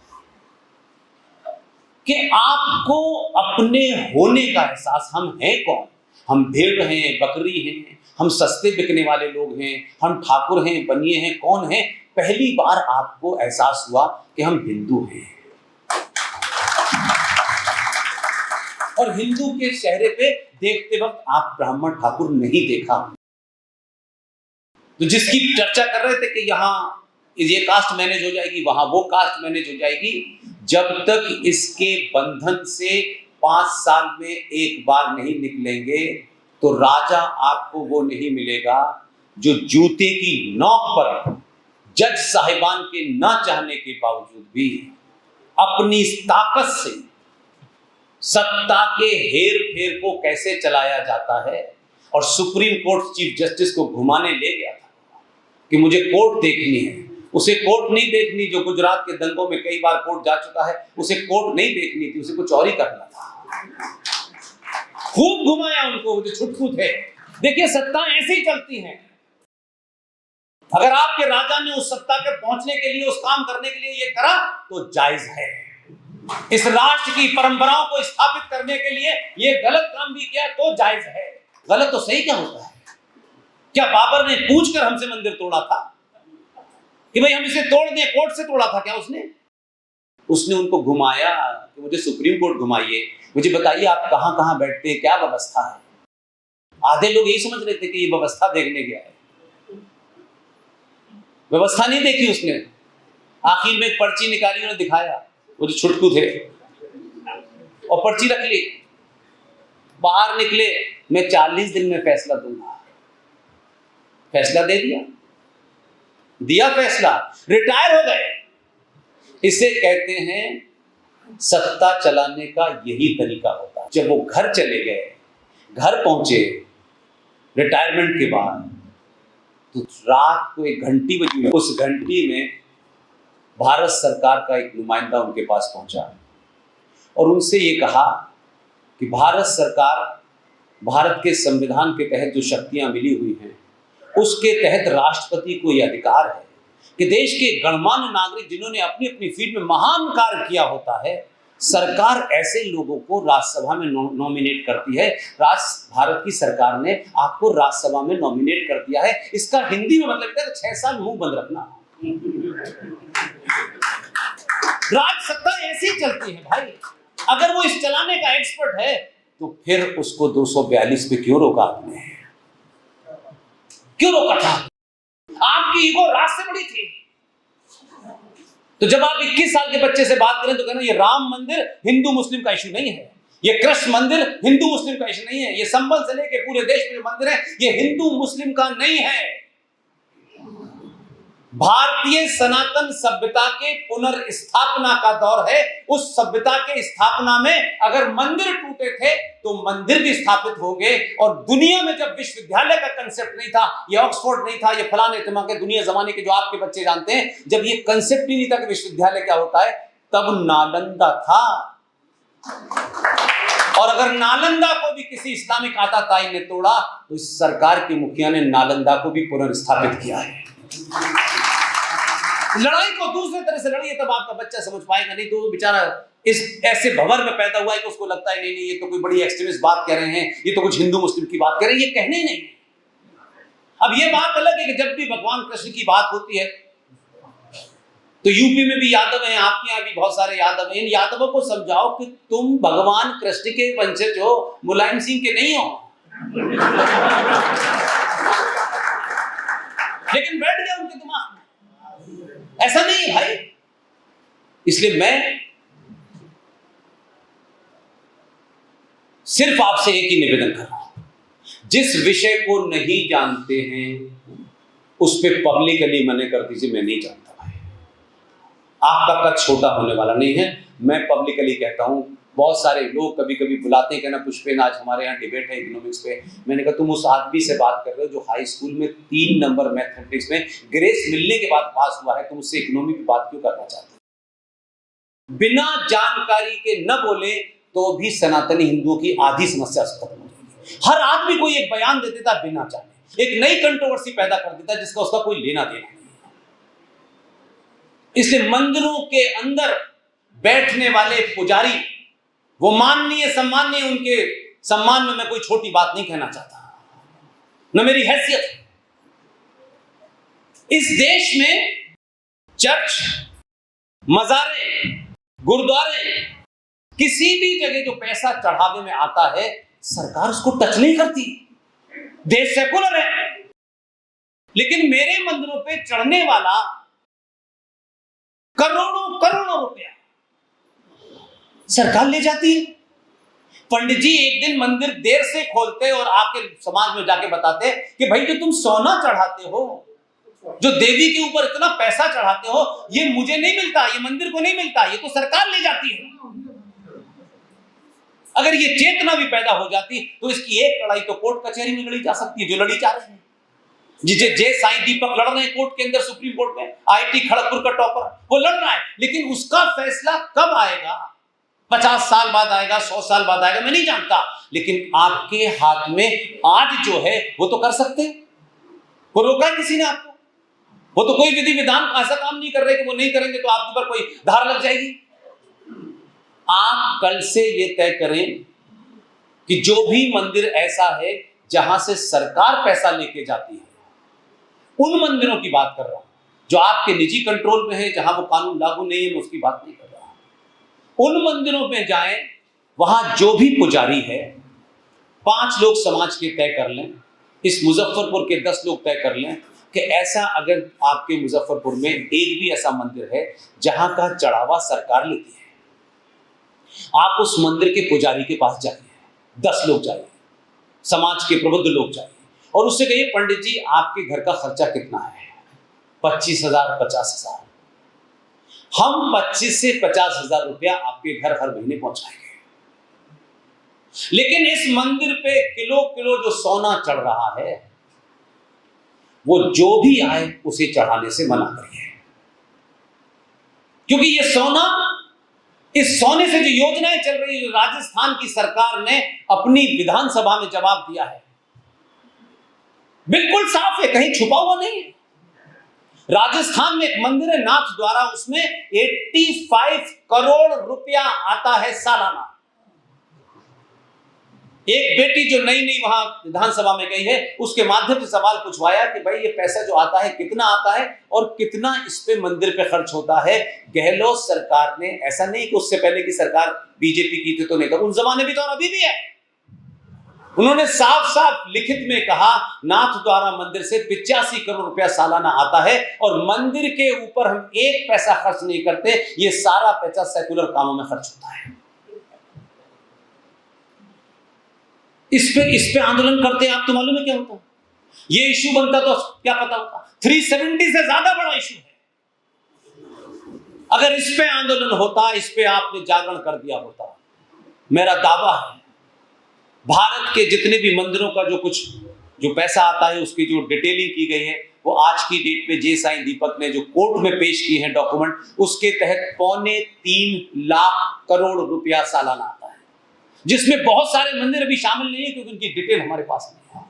कि आपको अपने होने का एहसास, हम हैं कौन, हम भेड़ हैं, बकरी हैं, हम सस्ते बिकने वाले लोग हैं, हम ठाकुर हैं, बनिए हैं, कौन हैं, पहली बार आपको एहसास हुआ कि हम हिंदू हैं। और हिंदू के चेहरे पे देखते वक्त आप ब्राह्मण ठाकुर नहीं देखा। तो जिसकी चर्चा कर रहे थे कि यहां ये कास्ट मैनेज हो जाएगी, वहां वो कास्ट मैनेज हो जाएगी, जब तक इसके बंधन से 5 साल में एक बार नहीं निकलेंगे तो राजा आपको वो नहीं मिलेगा जो जूते की नोक पर जज साहिबान के ना चाहने के बावजूद भी अपनी ताकत से सत्ता के हेर फेर को कैसे चलाया जाता है। और सुप्रीम कोर्ट चीफ जस्टिस को घुमाने ले गया था कि मुझे कोर्ट देखनी है, उसे कोर्ट नहीं देखनी जो गुजरात के दंगों में कई बार कोर्ट जा चुका है, उसे कोर्ट नहीं देखनी थी, उसे कुछ और ही करना था। खूब घुमाया उनको, जो छुटकू थे। देखिए सत्ता ऐसे ही चलती है। अगर आपके राजा ने उस सत्ता के पहुंचने के लिए, उस काम करने के लिए ये करा तो जायज है। इस राष्ट्र की परंपराओं को स्थापित करने के लिए ये गलत काम भी किया तो जायज है। गलत तो सही क्या होता है? क्या बाबर ने पूछकर हमसे मंदिर तोड़ा था कि भाई हम इसे तोड़ दें? कोर्ट से तोड़ा था क्या उसने उनको घुमाया कि मुझे सुप्रीम कोर्ट घुमाइए, मुझे बताइए आप कहां कहां बैठते हैं, क्या व्यवस्था है। आधे लोग यही समझ रहे थे कि ये व्यवस्था देखने गया है। व्यवस्था नहीं देखी उसने। आखिर में एक पर्ची निकाली, उन्हें दिखाया, वो जो छुटकू थे, और पर्ची रख ली। बाहर निकले, मैं 40 दिन में फैसला दूंगा। फैसला दे दिया फैसला, रिटायर हो गए। इसे कहते हैं सत्ता चलाने का यही तरीका होता है। जब वो घर चले गए, घर पहुंचे रिटायरमेंट के बाद, तो रात को एक घंटी बजी। उस घंटी में भारत सरकार का एक नुमाइंदा उनके पास पहुंचा और उनसे ये कहा कि भारत सरकार, भारत के संविधान के तहत जो शक्तियां मिली हुई हैं, उसके तहत राष्ट्रपति को यह अधिकार है कि देश के गणमान्य नागरिक जिन्होंने अपनी अपनी फील्ड में महान कार्य किया होता है, सरकार ऐसे लोगों को राज्यसभा में नॉमिनेट करती है। भारत की सरकार ने आपको राज्यसभा में नॉमिनेट कर दिया है। इसका हिंदी में मतलब है 6 साल मुंह बंद रखना। राज सत्ता ऐसी चलती है भाई। अगर वो इस चलाने का एक्सपर्ट है तो फिर उसको 242 पे क्यों रोका आपने? क्यों रोका था? आपकी ईगो राज से बड़ी थी। तो जब आप 21 साल के बच्चे से बात करें तो कहना ये राम मंदिर हिंदू मुस्लिम का इशू नहीं है, ये कृष्ण मंदिर हिंदू मुस्लिम का इशू नहीं है, ये संबल से लेके पूरे देश में मंदिर है, ये हिंदू मुस्लिम का नहीं है। भारतीय सनातन सभ्यता के पुनर्स्थापना का दौर है। उस सभ्यता के स्थापना में अगर मंदिर टूटे थे तो मंदिर भी स्थापित हो गए। और दुनिया में जब विश्वविद्यालय का कंसेप्ट नहीं था, ये ऑक्सफोर्ड नहीं था, ये फलाने तिमाके दुनिया जमाने के जो आपके बच्चे जानते हैं, जब ये कंसेप्ट ही नहीं था कि विश्वविद्यालय क्या होता है, तब नालंदा था। और अगर नालंदा को भी किसी इस्लामिक आताताई ने तोड़ा तो इस सरकार के मुखिया ने नालंदा को भी पुनर्स्थापित किया है। लड़ाई को दूसरे तरह से लड़िए, तब आपका बच्चा समझ पाएगा। नहीं तो बेचारा इस ऐसे भंवर में पैदा हुआ है कि उसको लगता है नहीं ये तो कोई बड़ी एक्सट्रीमिस्ट बात कह रहे हैं, ये तो कुछ हिंदू मुस्लिम की बात कह रहे हैं, ये कहने ही नहीं। अब ये बात अलग है कि जब भी भगवान कृष्ण की बात होती है तो यूपी में भी यादव हैं, आपके यहाँ भी बहुत सारे यादव हैं। इन यादवों को समझाओ कि तुम भगवान कृष्ण के वंशज हो, मुलायम सिंह के नहीं हो। लेकिन बैठ गया उनके दिमाग में, ऐसा नहीं भाई। इसलिए मैं सिर्फ आपसे एक ही निवेदन कर रहा हूं, जिस विषय को नहीं जानते हैं उस पर पब्लिकली मना कर दीजिए, मैं नहीं जानता भाई। आपका कद छोटा होने वाला नहीं है। मैं पब्लिकली कहता हूं, बहुत सारे लोग कभी कभी बुलाते हैं, कहना पुष्पेन आज हमारे यहाँ डिबेट है इकोनॉमिक्स पे। मैंने कहा तुम उस आदमी से बात कर रहे हो जो हाई स्कूल में 3 नंबर मैथमेटिक्स में ग्रेस मिलने के बाद पास हुआ है, तुम उससे इकोनॉमी की बात क्यों करना चाहते हो? बिना जानकारी के न बोले तो भी सनातनी हिंदुओं की आधी समस्या खत्म हो जाएगी। हर आदमी कोई एक बयान दे देता बिना जाने, एक नई कंट्रोवर्सी पैदा कर देता जिसका उसका कोई लेना देना नहीं। इसलिए मंदिरों के अंदर बैठने वाले पुजारी, वो माननीय सम्माननीय, उनके सम्मान में मैं कोई छोटी बात नहीं कहना चाहता, न मेरी हैसियत है। इस देश में चर्च, मजारे, गुरुद्वारे, किसी भी जगह जो पैसा चढ़ावे में आता है, सरकार उसको टच नहीं करती। देश सेकुलर है। लेकिन मेरे मंदिरों पे चढ़ने वाला करोड़ों करोड़ों रुपया सरकार ले जाती है। पंडित जी एक दिन मंदिर देर से खोलते और आके समाज में जाके बताते कि भाई जो तुम सोना चढ़ाते हो, जो देवी के ऊपर इतना पैसा चढ़ाते हो, ये मुझे नहीं मिलता, ये मंदिर को नहीं मिलता, ये तो सरकार ले जाती है। अगर ये चेतना भी पैदा हो जाती तो इसकी एक लड़ाई तो कोर्ट कचहरी में लड़ी जा सकती है, जो लड़ी जा रही है। जे साईं दीपक लड़ रहे हैं कोर्ट के अंदर, सुप्रीम कोर्ट में, आईआईटी खड़गपुर का टॉपर वो लड़ रहा है। लेकिन उसका फैसला कब आएगा? 50 साल बाद आएगा, 100 साल बाद आएगा, मैं नहीं जानता। लेकिन आपके हाथ में आज जो है वो तो कर सकते हैं। वो रोका किसी ने आपको? वो तो कोई विधि विधान ऐसा काम नहीं कर रहे कि वो नहीं करेंगे तो आपके ऊपर कोई धार लग जाएगी। आप कल से ये तय करें कि जो भी मंदिर ऐसा है जहां से सरकार पैसा लेके जाती है, उन मंदिरों की बात कर रहा हूं जो आपके निजी कंट्रोल में है, जहां वो कानून लागू नहीं है, मैं उसकी बात नहीं कर रहा हूं। उन मंदिरों में जाएं, वहां जो भी पुजारी है, 5 लोग समाज के तय कर लें, इस मुजफ्फरपुर के 10 लोग तय कर लें कि ऐसा अगर आपके मुजफ्फरपुर में एक भी ऐसा मंदिर है जहां का चढ़ावा सरकार लेती है, आप उस मंदिर के पुजारी के पास जाइए, 10 लोग जाइए, समाज के प्रबुद्ध लोग जाइए और उससे कहिए पंडित जी आपके घर का खर्चा कितना है? 25,000, 50,000। हम 25 से 50,000 रुपया आपके घर हर महीने पहुंचाएंगे। लेकिन इस मंदिर पे किलो किलो जो सोना चढ़ रहा है, वो जो भी आए उसे चढ़ाने से मना करिए, क्योंकि ये सोना, इस सोने से जो योजनाएं चल रही है, राजस्थान की सरकार ने अपनी विधानसभा में जवाब दिया है, बिल्कुल साफ है, कहीं छुपा हुआ नहीं है। राजस्थान में एक मंदिर है नाथ द्वारा, उसमें 85 करोड़ रुपया आता है सालाना। एक बेटी जो नई नई वहां विधानसभा में गई है, उसके माध्यम से सवाल पूछवाया कि भाई ये पैसा जो आता है कितना आता है और कितना इस पे मंदिर पे खर्च होता है। गहलोत सरकार ने, ऐसा नहीं कि उससे पहले की सरकार बीजेपी की थी तो नहीं था, उन जमाने भी तो और अभी भी है, उन्होंने साफ साफ लिखित में कहा नाथ द्वारा मंदिर से 85 करोड़ रुपया सालाना आता है और मंदिर के ऊपर हम एक पैसा खर्च नहीं करते, ये सारा पैसा सेकुलर कामों में खर्च होता है। इस पे आंदोलन करते हैं आप तो मालूम है क्या होता? ये इश्यू बनता तो क्या पता होता, 370 से ज्यादा बड़ा इश्यू है। अगर इस पे आंदोलन होता, इस पे आपने जागरण कर दिया होता, मेरा दावा है भारत के जितने भी मंदिरों का जो पैसा आता है उसकी जो डिटेलिंग की गई है, वो आज की डेट में जे साईं दीपक ने जो कोर्ट में पेश किए हैं डॉक्यूमेंट, उसके तहत 2.25 लाख करोड़ रुपया सालाना आता है, जिसमें बहुत सारे मंदिर अभी शामिल नहीं है क्योंकि उनकी डिटेल हमारे पास नहीं है।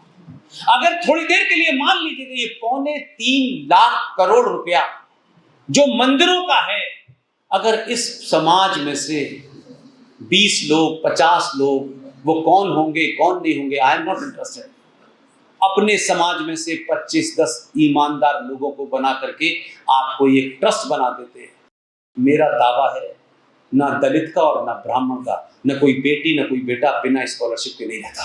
अगर थोड़ी देर के लिए मान लीजिए कि ये 2.25 लाख करोड़ रुपया जो मंदिरों का है, अगर इस समाज में से 20 लोग, 50 लोग, वो कौन होंगे कौन नहीं होंगे, आई एम नॉट इंटरेस्टेड, अपने समाज में से 25-10 ईमानदार लोगों को बना करके आपको ये ट्रस्ट बना देते हैं, मेरा दावा है ना दलित का और ना ब्राह्मण का, न कोई बेटी न कोई बेटा बिना स्कॉलरशिप के नहीं रहता।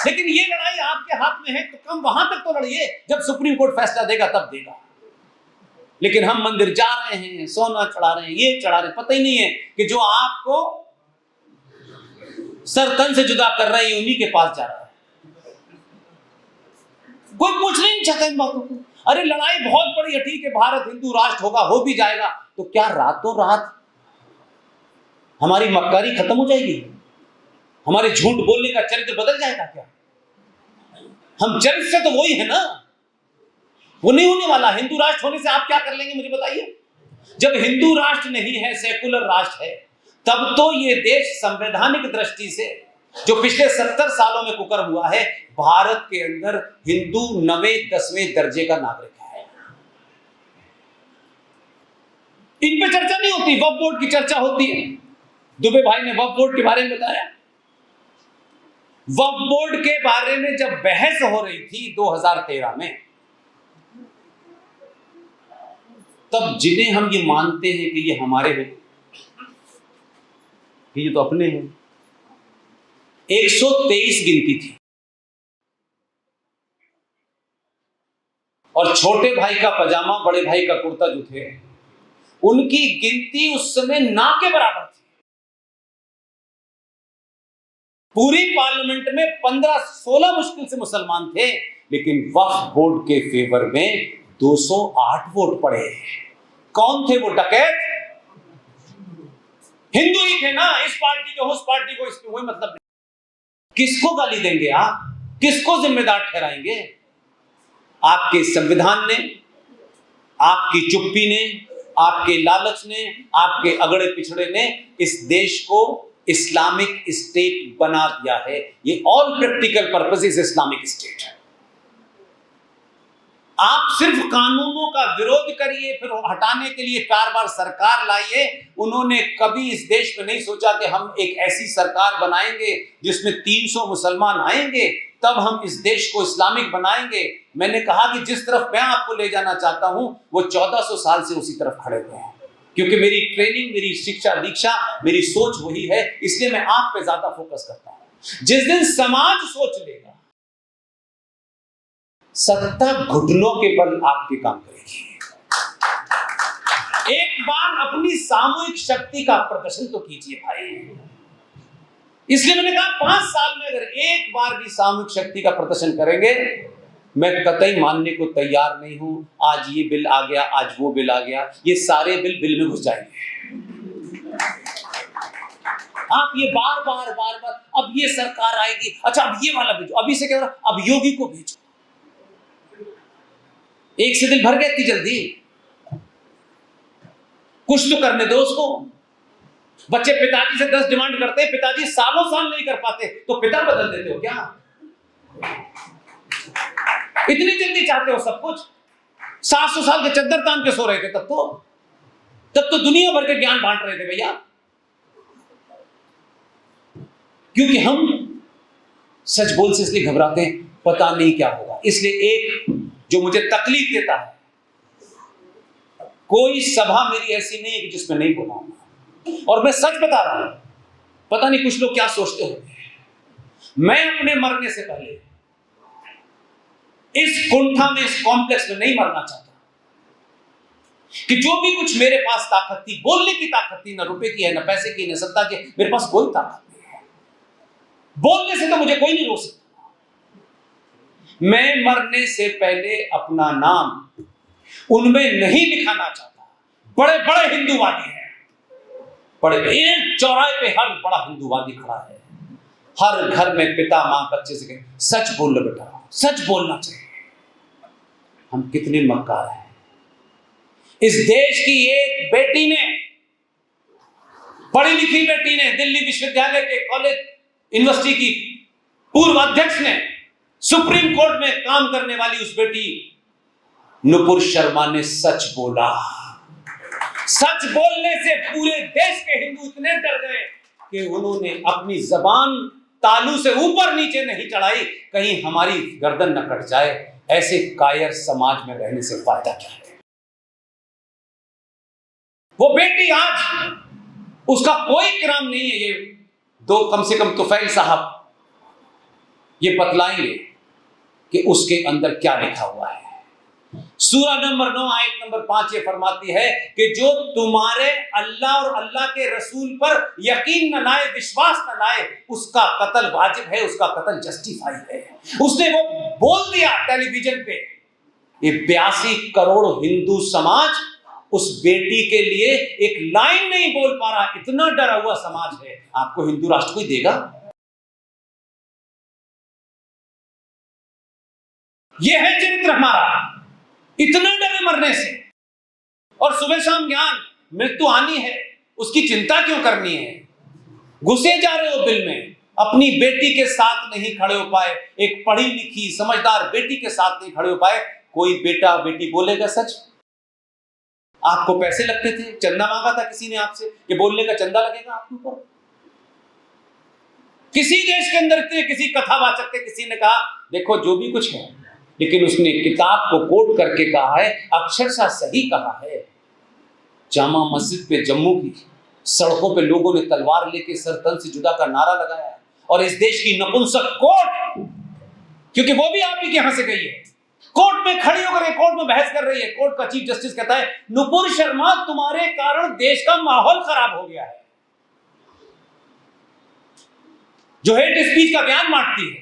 लेकिन ये लड़ाई आपके हाथ में है तो कम वहां तक तो लड़िए जब सुप्रीम कोर्ट फैसला देगा तब देगा। लेकिन हम मंदिर जा रहे हैं, सोना चढ़ा रहे हैं, ये चढ़ा रहे हैं, पता ही नहीं है कि जो आपको सर तन से जुदा कर रहे हैं उन्हीं के पास जा रहा है। कोई पूछ नहीं चाहता इन बातों को। अरे लड़ाई बहुत बड़ी है, ठीक है, भारत हिंदू राष्ट्र होगा, हो भी जाएगा, तो क्या रातों रात हमारी मक्कारी खत्म हो जाएगी? हमारे झूठ बोलने का चरित्र बदल जाएगा क्या? हम चरित्र से तो वही है ना, वो नहीं होने वाला। हिंदू राष्ट्र होने से आप क्या कर लेंगे मुझे बताइए? जब हिंदू राष्ट्र नहीं है, सेकुलर राष्ट्र है, तब तो ये देश संवैधानिक दृष्टि से जो पिछले 70 सालों में कुकर्म हुआ है, भारत के अंदर हिंदू 9वें 10वें दर्जे का नागरिक है। इन पे चर्चा नहीं होती, वक्फ बोर्ड की चर्चा होती है। दुबे भाई ने वक्फ बोर्ड के बारे में बताया। वक्फ बोर्ड के बारे में जब बहस हो रही थी 2013 में, तब जिन्हें हम ये मानते हैं कि ये हमारे हैं, ये तो अपने हैं, 123 गिनती थी, और छोटे भाई का पजामा, बड़े भाई का कुर्ता जो थे, उनकी गिनती उस समय ना के बराबर थी। पूरी पार्लियामेंट में 15-16 मुश्किल से मुसलमान थे, लेकिन वक्फ बोर्ड के फेवर में 208 वोट पड़े। कौन थे वो डकैत? हिंदू ही थे ना, इस पार्टी को उस पार्टी को, इसकी कोई मतलब नहीं। किसको गाली देंगे आप? किसको जिम्मेदार ठहराएंगे? आपके संविधान ने, आपकी चुप्पी ने, आपके लालच ने, आपके अगड़े पिछड़े ने इस देश को इस्लामिक स्टेट बना दिया है। ये all practical purposes Islamic state है। आप सिर्फ कानूनों का विरोध करिए, फिर हटाने के लिए बार-बार सरकार लाइए। उन्होंने कभी इस देश में नहीं सोचा कि हम एक ऐसी सरकार बनाएंगे जिसमें 300 मुसलमान आएंगे, तब हम इस देश को इस्लामिक बनाएंगे। मैंने कहा कि जिस तरफ मैं आपको ले जाना चाहता हूं, वो 1400 साल से उसी तरफ खड़े हुए हैं, क्योंकि मेरी ट्रेनिंग, मेरी शिक्षा दीक्षा, मेरी सोच वही है, इसलिए मैं आप पे ज्यादा फोकस करता हूं। जिस दिन समाज सोच लेगा सत्ता घुटनों के बल आपके काम करेगी। एक बार अपनी सामूहिक शक्ति का प्रदर्शन तो कीजिए भाई। इसलिए मैंने कहा 5 साल में अगर एक बार भी सामूहिक शक्ति का प्रदर्शन करेंगे, मैं कतई मानने को तैयार नहीं हूं आज ये बिल आ गया, आज वो बिल आ गया, ये सारे बिल में घुस जाएंगे। आप ये बार बार अब ये सरकार आएगी, अच्छा अब ये वाला भेजो, अभी से क्या हो रहा, अब योगी को भेजो। एक से दिल भर गया इतनी जल्दी? कुछ तो करने दो उसको। बच्चे पिताजी से 10 डिमांड करते हैं, पिताजी सालों साल नहीं कर पाते, तो पिता बदल देते हो क्या? इतनी जल्दी चाहते हो सब कुछ? 700 साल के चद्दर तान के सो रहे थे तब तो दुनिया भर के ज्ञान बांट रहे थे भैया। क्योंकि हम सच बोल से इसलिए घबराते हैं, पता नहीं क्या होगा। इसलिए एक जो मुझे तकलीफ देता है, कोई सभा मेरी ऐसी नहीं है कि जिसमें नहीं बोला हूं, और मैं सच बता रहा हूं। पता नहीं कुछ लोग क्या सोचते होंगे। मैं अपने मरने से पहले इस कुंठा में, इस कॉम्प्लेक्स में नहीं मरना चाहता कि जो भी कुछ मेरे पास ताकत थी, बोलने की ताकत थी, ना रुपए की है, ना पैसे की, ना सत्ता की, मेरे पास कोई ताकत नहीं है। बोलने से तो मुझे कोई नहीं रोक सकता। मैं मरने से पहले अपना नाम उनमें नहीं लिखाना चाहता। बड़े बड़े हिंदूवादी हैं, बड़े एक चौराहे पे हर बड़ा हिंदूवादी खड़ा है, हर घर में पिता मां बच्चे से कहे सच बोल लो बेटा, सच बोलना चाहिए। हम कितने मक्कार हैं। इस देश की एक बेटी ने, पढ़ी लिखी बेटी ने, दिल्ली विश्वविद्यालय के कॉलेज यूनिवर्सिटी की पूर्व अध्यक्ष ने, सुप्रीम कोर्ट में काम करने वाली उस बेटी नुपुर शर्मा ने सच बोला। सच बोलने से पूरे देश के हिंदू इतने डर गए कि उन्होंने अपनी जबान तालू से ऊपर नीचे नहीं चढ़ाई, कहीं हमारी गर्दन न कट जाए। ऐसे कायर समाज में रहने से फायदा क्या है? वो बेटी आज, उसका कोई किराम नहीं है। ये दो कम से कम तुफैल साहब ये बतलाएंगे कि उसके अंदर क्या लिखा हुआ है। सूरा नंबर 9 आयत नंबर 5 ये फरमाती है कि जो तुम्हारे अल्लाह और अल्लाह के रसूल पर यकीन न लाए, विश्वास न लाए, उसका कत्ल वाजिब है, उसका कत्ल जस्टिफाई है। उसने वो बोल दिया टेलीविजन पे। ये 82 करोड़ हिंदू समाज उस बेटी के लिए एक लाइन नहीं बोल पा रहा। इतना डरा हुआ समाज है। आपको हिंदू राष्ट्र कोई देगा? ये है चरित्र हमारा। इतना डरे मरने से, और सुबह शाम ज्ञान, मृत्यु आनी है, उसकी चिंता क्यों करनी है? घुसे जा रहे हो बिल में। अपनी बेटी के साथ नहीं खड़े हो पाए, एक पढ़ी लिखी समझदार बेटी के साथ नहीं खड़े हो पाए। कोई बेटा बेटी बोलेगा सच? आपको पैसे लगते थे, चंदा मांगा था किसी ने आपसे कि बोलने का चंदा लगेगा आपके ऊपर? किसी देश के अंदर किसी कथावाचक थे, किसी ने कहा देखो जो भी कुछ है, लेकिन उसने किताब को कोट करके कहा है, अक्षरशः सही कहा है। जामा मस्जिद पे जम्मू की सड़कों पे लोगों ने तलवार लेके सर तन से जुदा का नारा लगाया है, और इस देश की नपुंसक कोर्ट, क्योंकि वो भी आप ही के यहां से गई है, कोर्ट में खड़ी होकर कोर्ट में बहस कर रही है। कोर्ट का चीफ जस्टिस कहता है नुपुर शर्मा तुम्हारे कारण देश का माहौल खराब हो गया है, जो हेट स्पीच का बयान बांटती है।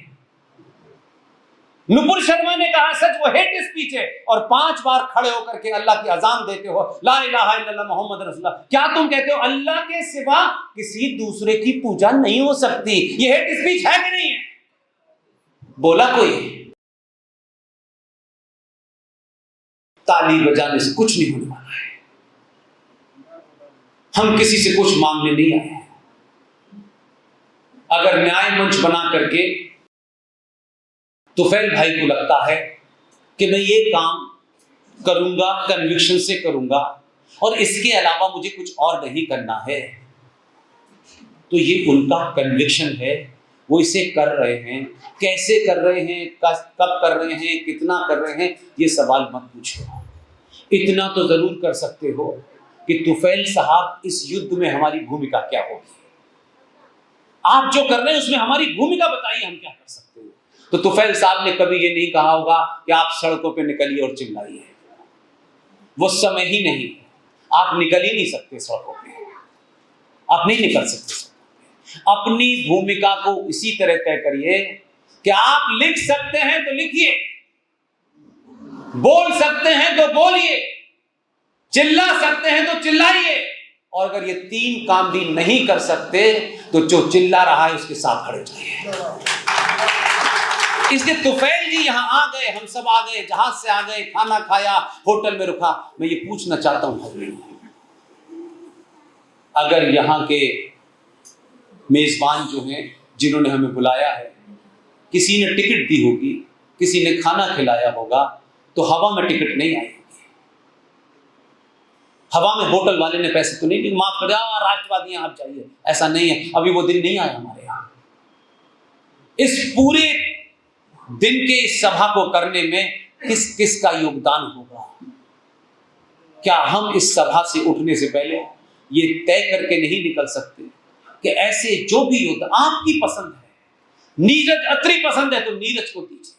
नुपुर शर्मा ने कहा सच वो हेट स्पीच है, और 5 बार खड़े होकर के अल्लाह की अजान देते हो, ला इलाहा इल्लल्लाह मोहम्मद रसूलुल्लाह। क्या तुम कहते हो अल्लाह के सिवा किसी दूसरे की पूजा नहीं हो सकती? ये हेट स्पीच है कि नहीं है? बोला कोई? ताली बजाने से कुछ नहीं होने वाला है। हम किसी से कुछ मांगने नहीं आए हैं। अगर न्याय मंच बना करके तुफैल भाई को लगता है कि मैं ये काम करूंगा, कन्विक्शन से करूंगा, और इसके अलावा मुझे कुछ और नहीं करना है, तो ये उनका कन्विक्शन है, वो इसे कर रहे हैं। कैसे कर रहे हैं, कब कर रहे हैं, कितना कर रहे हैं, ये सवाल मत पूछो। इतना तो जरूर कर सकते हो कि तुफैल साहब इस युद्ध में हमारी भूमिका क्या होगी। आप जो कर रहे हैं उसमें हमारी भूमिका बताइए, हम क्या कर सकते हैं। तो तुफैल साहब ने कभी ये नहीं कहा होगा कि आप सड़कों पे निकलिए और चिल्लाइए। वो समय ही नहीं, आप निकल ही नहीं सकते सड़कों पे, आप नहीं निकल सकते। अपनी भूमिका को इसी तरह तय करिए कि आप लिख सकते हैं तो लिखिए, बोल सकते हैं तो बोलिए, चिल्ला सकते हैं तो चिल्लाइए। और अगर ये 3 काम भी नहीं कर सकते तो जो चिल्ला रहा है उसके साथ खड़े जाइए। इसलिए तुफैल जी यहां आ गए, हम सब आ गए, जहाज से आ गए, खाना खाया, होटल में रुका। मैं ये पूछना चाहता हूं हजरीन, अगर यहां के मेजबान जो हैं जिन्होंने हमें बुलाया है, किसी ने टिकट दी होगी, किसी ने खाना खिलाया होगा, तो हवा में टिकट नहीं आई होगी। हवा में होटल वाले ने पैसे तो नहीं दिए, माफ कर जाओ राष्ट्रवादी आप जाइए, ऐसा नहीं है। अभी वो दिन नहीं आया हमारे यहां। इस पूरे दिन के इस सभा को करने में किस किस का योगदान होगा? क्या हम इस सभा से उठने से पहले ये तय करके नहीं निकल सकते कि ऐसे जो भी योद्धा आपकी पसंद है, नीरज अत्री पसंद है तो नीरज को दीजिए,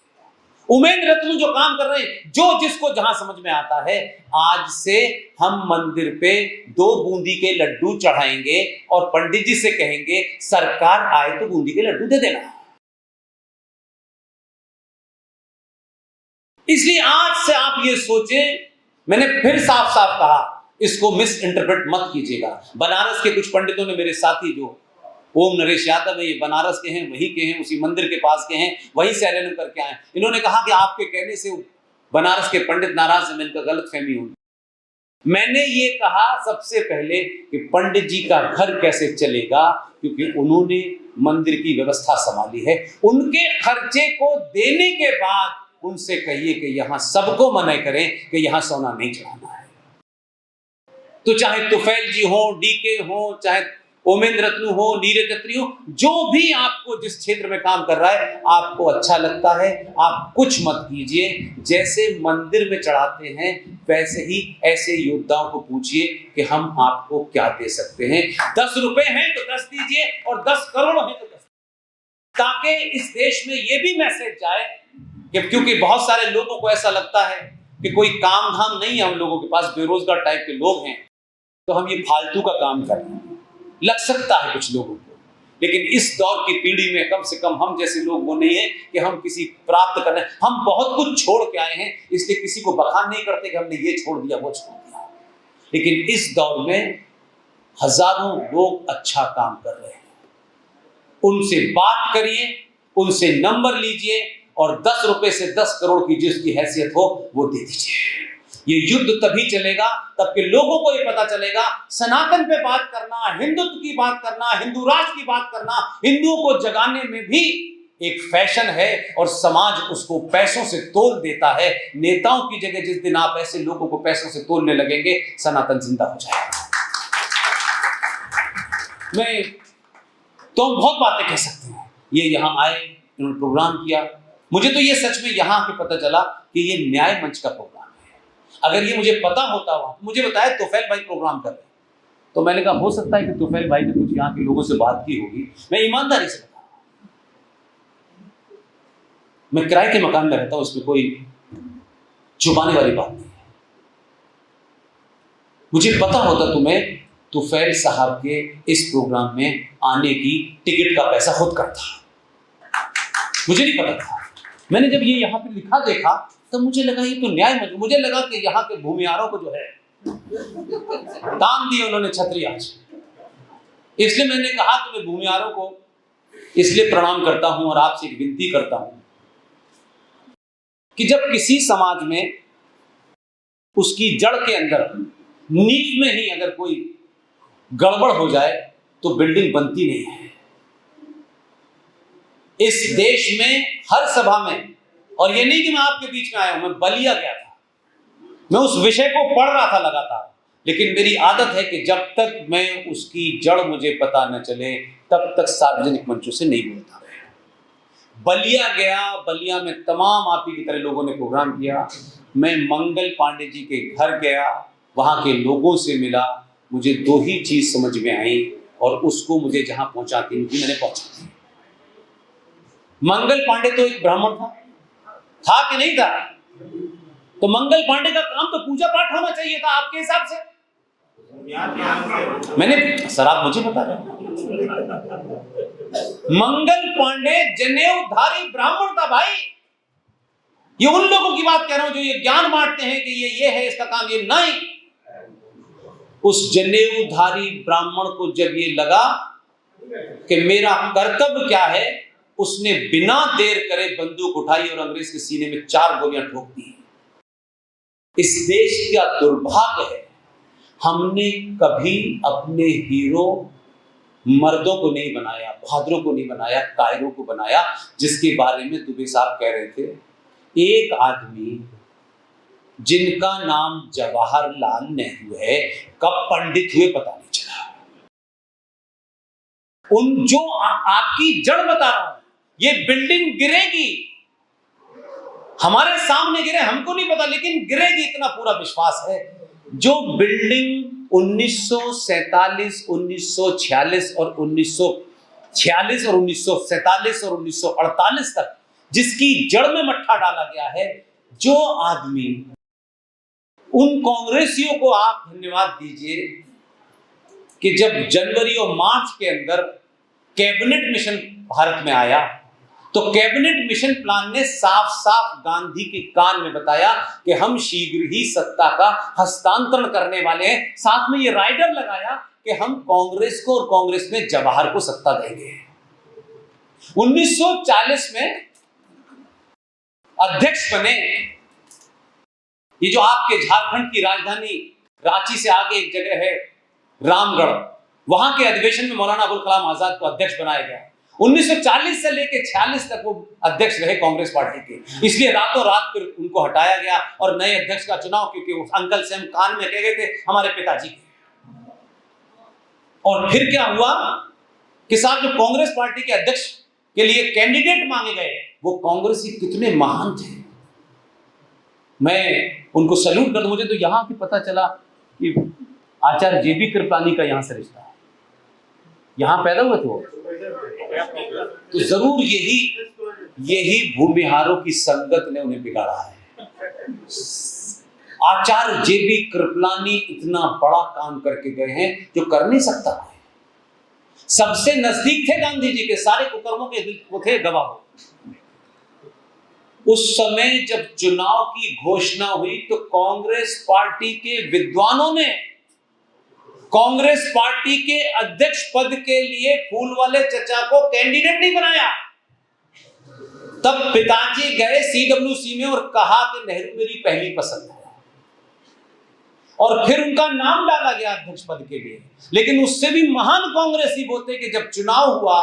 उमेंद्र रत्नू जो काम कर रहे हैं, जो जिसको जहां समझ में आता है, आज से हम मंदिर पे 2 बूंदी के लड्डू चढ़ाएंगे और पंडित जी से कहेंगे सरकार आए तो बूंदी के लड्डू दे देना। इसलिए आज से आप ये सोचें, मैंने फिर साफ साफ कहा, इसको मिस इंटरप्रेट मत कीजिएगा। बनारस के कुछ पंडितों ने, मेरे साथी जो ओम नरेश यादव है, ये बनारस के हैं, वहीं के हैं, उसी मंदिर के पास के हैं, वहीं से एलएलएम करके आए। इन्होंने कहा कि आपके कहने से बनारस के पंडित नाराज हैं, इनका गलतफहमी होगी। मैंने ये कहा सबसे पहले कि पंडित जी का घर कैसे चलेगा, क्योंकि उन्होंने मंदिर की व्यवस्था संभाली है। उनके खर्चे को देने के बाद उनसे कहिए कि यहां सबको मना करें कि यहां सोना नहीं चढ़ाना है। तो चाहे तुफैल जी हो, डीके हो, चाहे ओमेंद्र रत्नू हो, नीरज अत्री हो, जो भी आपको जिस क्षेत्र में काम कर रहा है, आपको अच्छा लगता है, आप कुछ मत कीजिए। जैसे मंदिर में चढ़ाते हैं वैसे ही ऐसे योद्धाओं को पूछिए कि हम आपको क्या दे सकते हैं। 10 रुपए हैं तो 10 दीजिए, और 10 करोड़ हैं तो 10, ताकि इस देश में ये भी मैसेज जाए कि, क्योंकि बहुत सारे लोगों को ऐसा लगता है कि कोई काम धाम नहीं है हम लोगों के पास, बेरोजगार टाइप के लोग हैं, तो हम ये फालतू का काम करें, लग सकता है कुछ लोगों को। लेकिन इस दौर की पीढ़ी में कम से कम हम जैसे लोग वो नहीं है कि हम किसी प्राप्त करने, हम बहुत कुछ छोड़ के आए हैं, इसलिए किसी को बखान नहीं करते कि हमने ये छोड़ दिया, वो छोड़ दिया। लेकिन इस दौर में हजारों लोग अच्छा काम कर रहे हैं, उनसे बात करिए, उनसे नंबर लीजिए, और 10 रुपए से 10 करोड़ की जिसकी हैसियत हो वो दे दीजिए। ये युद्ध तभी चलेगा तब कि लोगों को ये पता चलेगा, सनातन पे बात करना, हिंदुत्व की बात करना, हिंदू राष्ट्र की बात करना, हिंदुओं को जगाने में भी एक फैशन है, और समाज उसको पैसों से तोल देता है। नेताओं की जगह जिस दिन आप ऐसे लोगों को पैसों से तोलने लगेंगे, सनातन जिंदा हो जाएगा। मैं तो बहुत बातें कह सकते हैं। ये यहाँ आए, इन्होंने प्रोग्राम किया, मुझे तो ये सच में यहाँ आके पता चला कि ये न्याय मंच का प्रोग्राम है। अगर ये मुझे पता होता वहां, मुझे बताया तुफैल भाई प्रोग्राम कर रहे हैं, तो मैंने कहा हो सकता है कि तुफैल भाई ने कुछ यहाँ के लोगों से बात की होगी। मैं ईमानदारी से बता रहा हूं, मैं किराए के मकान में रहता हूं, उसमें कोई छुपाने वाली बात नहीं है। मुझे पता होता तुम्हें तुफैल साहब के इस प्रोग्राम में आने की टिकट का पैसा खुद करता, मुझे नहीं पता था। मैंने जब ये यहाँ पे लिखा देखा तो मुझे लगा ये तो न्याय मंच, मुझे लगा कि यहाँ के भूमिहारों को जो है दान दिए उन्होंने छतरी आज। इसलिए मैंने कहा कि मैं भूमिहारों को इसलिए प्रणाम करता हूं और आपसे एक विनती करता हूं कि जब किसी समाज में उसकी जड़ के अंदर, नींव में ही अगर कोई गड़बड़ हो जाए तो बिल्डिंग बनती नहीं है। इस देश में हर सभा में, और ये नहीं कि मैं आपके बीच में आया हूं, मैं बलिया गया था, मैं उस विषय को पढ़ रहा था लगातार, लेकिन मेरी आदत है कि जब तक मैं उसकी जड़ मुझे पता न चले तब तक सार्वजनिक मंचों से नहीं बोलता। बलिया गया, बलिया में तमाम आप ही की तरह लोगों ने प्रोग्राम किया। मैं मंगल पांडे जी के घर गया, वहां के लोगों से मिला, मुझे 2 ही चीज समझ में आई, और उसको मुझे जहां पहुंचाती थी मैंने पहुंचा दी। मंगल पांडे तो एक ब्राह्मण था कि नहीं था? तो मंगल पांडे का काम तो पूजा पाठ होना चाहिए था आपके हिसाब से। मैंने सर, आप मुझे बता रहे हैं, मंगल पांडे जनेऊधारी ब्राह्मण था भाई। ये उन लोगों की बात कह रहा हूं जो ये ज्ञान बांटते हैं कि ये है इसका काम, ये नहीं। उस जनेऊधारी ब्राह्मण को जब ये लगा कि मेरा कर्तव्य क्या है, उसने बिना देर करे बंदूक उठाई और अंग्रेज के सीने में 4 गोलियां ठोक दी। इस देश का दुर्भाग्य है, हमने कभी अपने हीरो मर्दों को नहीं बनाया, बहादुरों को नहीं बनाया, कायरों को बनाया, जिसके बारे में दुबे साहब कह रहे थे। एक आदमी जिनका नाम जवाहरलाल नेहरू है, कब पंडित हुए पता नहीं चला। उन जो आपकी जड़ बता रहा हूं, ये बिल्डिंग गिरेगी, हमारे सामने गिरे हमको नहीं पता, लेकिन गिरेगी इतना पूरा विश्वास है। जो बिल्डिंग 1947, 1946 और 1946 और 1947 और 1948 तक जिसकी जड़ में मट्ठा डाला गया है, जो आदमी, उन कांग्रेसियों को आप धन्यवाद दीजिए कि जब जनवरी और मार्च के अंदर कैबिनेट मिशन भारत में आया, तो कैबिनेट मिशन प्लान ने साफ साफ गांधी के कान में बताया कि हम शीघ्र ही सत्ता का हस्तांतरण करने वाले हैं। साथ में ये राइडर लगाया कि हम कांग्रेस को और कांग्रेस में जवाहर को सत्ता देंगे। 1940 में अध्यक्ष बने, ये जो आपके झारखंड की राजधानी रांची से आगे एक जगह है रामगढ़, वहां के अधिवेशन में मौलाना अबुल कलाम आजाद को अध्यक्ष बनाया गया। 1940 से लेकर 46 तक वो अध्यक्ष रहे कांग्रेस पार्टी के, इसलिए रातों रात फिर उनको हटाया गया और नए अध्यक्ष का चुनाव, क्योंकि वो अंकल से हम कान में कह गए थे हमारे पिताजी के। और फिर क्या हुआ कि साहब जो कांग्रेस पार्टी के अध्यक्ष के लिए कैंडिडेट मांगे गए, वो कांग्रेसी कितने महान थे, मैं उनको सैल्यूट कर दूं। मुझे तो यहां की पता चला कि आचार्य जेबी कृपलानी का यहां से रिश्ता है, यहां पैदा हुए थे वो। तो जरूर यही भूमिहारों की संगत ने उन्हें बिगाड़ा है। आचार्य जेबी कृपलानी इतना बड़ा काम करके गए हैं जो कर नहीं सकता है। सबसे नजदीक थे गांधी जी के, सारे कुकर्मों के वो थे गवाह। उस समय जब चुनाव की घोषणा हुई तो कांग्रेस पार्टी के विद्वानों ने कांग्रेस पार्टी के अध्यक्ष पद के लिए फूलवाले चचा को कैंडिडेट नहीं बनाया। तब पिताजी गए सीडब्ल्यूसी में और कहा कि नेहरू मेरी पहली पसंद है, और फिर उनका नाम डाला गया अध्यक्ष पद के लिए। लेकिन उससे भी महान कांग्रेसी वो थे कि जब चुनाव हुआ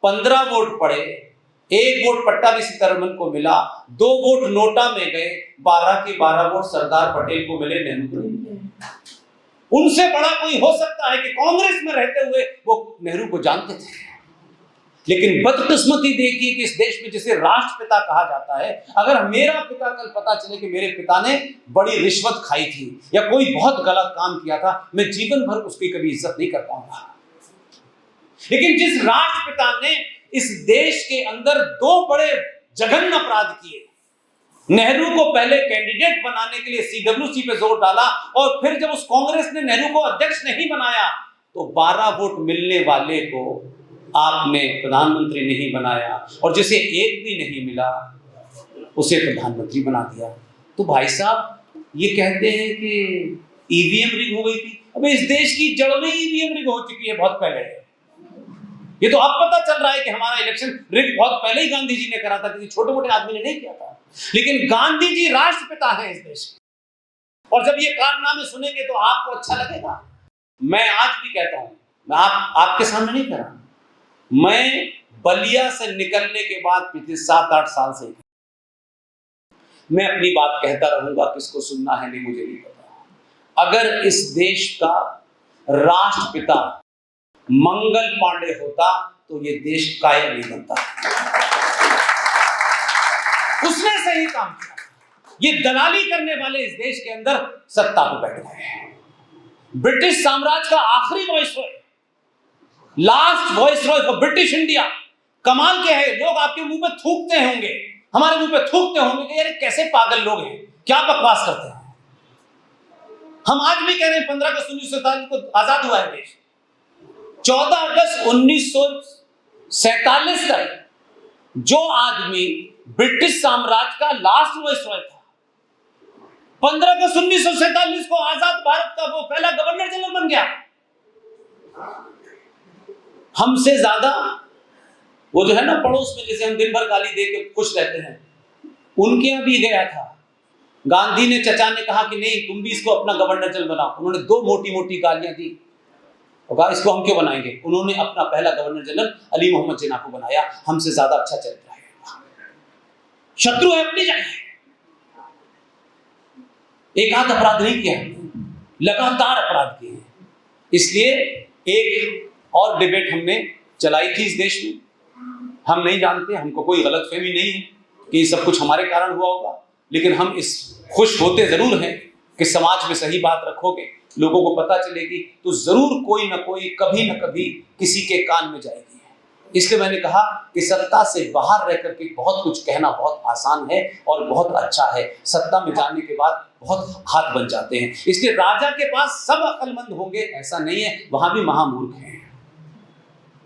15 वोट पड़े, 1 वोट पट्टाभी सीतारमन को मिला, 2 वोट नोटा में गए, 12 के 12 वोट सरदार पटेल को मिले, नेहरू को नहीं मिले। उनसे बड़ा कोई हो सकता है कि कांग्रेस में रहते हुए वो नेहरू को जानते थे। लेकिन बदकिस्मती देखिए कि इस देश में जिसे राष्ट्रपिता कहा जाता है, अगर मेरा पिता कल पता चले कि मेरे पिता ने बड़ी रिश्वत खाई थी या कोई बहुत गलत काम किया था, मैं जीवन भर उसकी कभी इज्जत नहीं कर पाऊंगा। लेकिन जिस राष्ट्रपिता ने इस देश के अंदर 2 बड़े जघन्य अपराध किए, नेहरू को पहले कैंडिडेट बनाने के लिए सीडब्ल्यूसी पे जोर डाला, और फिर जब उस कांग्रेस ने नेहरू को अध्यक्ष नहीं बनाया तो 12 वोट मिलने वाले को आपने प्रधानमंत्री नहीं बनाया, और जिसे 1 भी नहीं मिला उसे प्रधानमंत्री बना दिया। तो भाई साहब ये कहते हैं कि ईवीएम रिग हो गई थी। अब इस देश की जड़ में ईवीएम रिग हो चुकी है बहुत पहले। ये तो अब पता चल रहा है कि हमारा इलेक्शन रिग बहुत पहले ही गांधी जी ने करा था, किसी छोटे मोटे आदमी ने नहीं किया था। लेकिन गांधी जी राष्ट्रपिता हैं इस देश के, और जब ये कारनामे सुनेंगे तो आपको अच्छा लगेगा। मैं आज भी कहता हूं, मैं आपके सामने नहीं कह रहा, मैं बलिया से निकलने के बाद पिछले 7-8 साल से मैं अपनी बात कहता रहूंगा, किसको सुनना है नहीं मुझे नहीं पता। अगर इस देश का राष्ट्रपिता मंगल पांडे होता तो ये देश कायम नहीं बनता। उसने सही काम किया। ये दलाली करने वाले इस देश के अंदर सत्ता पर बैठ गए। ब्रिटिश साम्राज्य का आखिरी viceroy, last viceroy for British India कमाल क्या है, लोग आपके मुंह पे थूकते होंगे, हमारे मुंह पे थूकते होंगे कि यार कैसे पागल लोग हैं, क्या बकवास करते हैं। हम आज भी कह रहे हैं 15 अगस्त 1947 को आजाद हुआ है देश। 14 अगस्त 1947 तक जो आदमी ब्रिटिश साम्राज्य का लास्ट वाइसरॉय था, 15 अगस्त 1947 को आजाद भारत का वो पहला गवर्नर जनरल बन गया। हमसे ज्यादा वो जो है ना पड़ोस में, जैसे हम दिन भर गाली दे के खुश रहते हैं, उनके यहां भी गया था। गांधी ने, चचा ने कहा कि नहीं तुम भी इसको अपना गवर्नर जनरल बनाओ। उन्होंने 2 मोटी मोटी गालियां दी और कहा इसको हम क्यों बनाएंगे। उन्होंने अपना पहला गवर्नर जनरल अली मोहम्मद जिन्ना को बनाया। हमसे ज्यादा अच्छा चरित्र है, शत्रु है अपनी जगह, एक आध अपराध नहीं किया, लगातार अपराध किए हैं। इसलिए एक और डिबेट हमने चलाई थी इस देश में। हम नहीं जानते, हमको कोई गलतफहमी नहीं है कि ये सब कुछ हमारे कारण हुआ होगा, लेकिन हम इस खुश होते जरूर हैं कि समाज में सही बात रखोगे, लोगों को पता चलेगी, तो जरूर कोई ना कोई कभी ना कभी किसी के कान में जाएगी। इसलिए मैंने कहा कि सत्ता से बाहर रह करके बहुत कुछ कहना बहुत आसान है और बहुत अच्छा है, सत्ता में जाने के बाद बहुत हाथ बन जाते हैं। इसलिए राजा के पास सब अक्लमंद होंगे ऐसा नहीं है, वहां भी महामूर्ख हैं।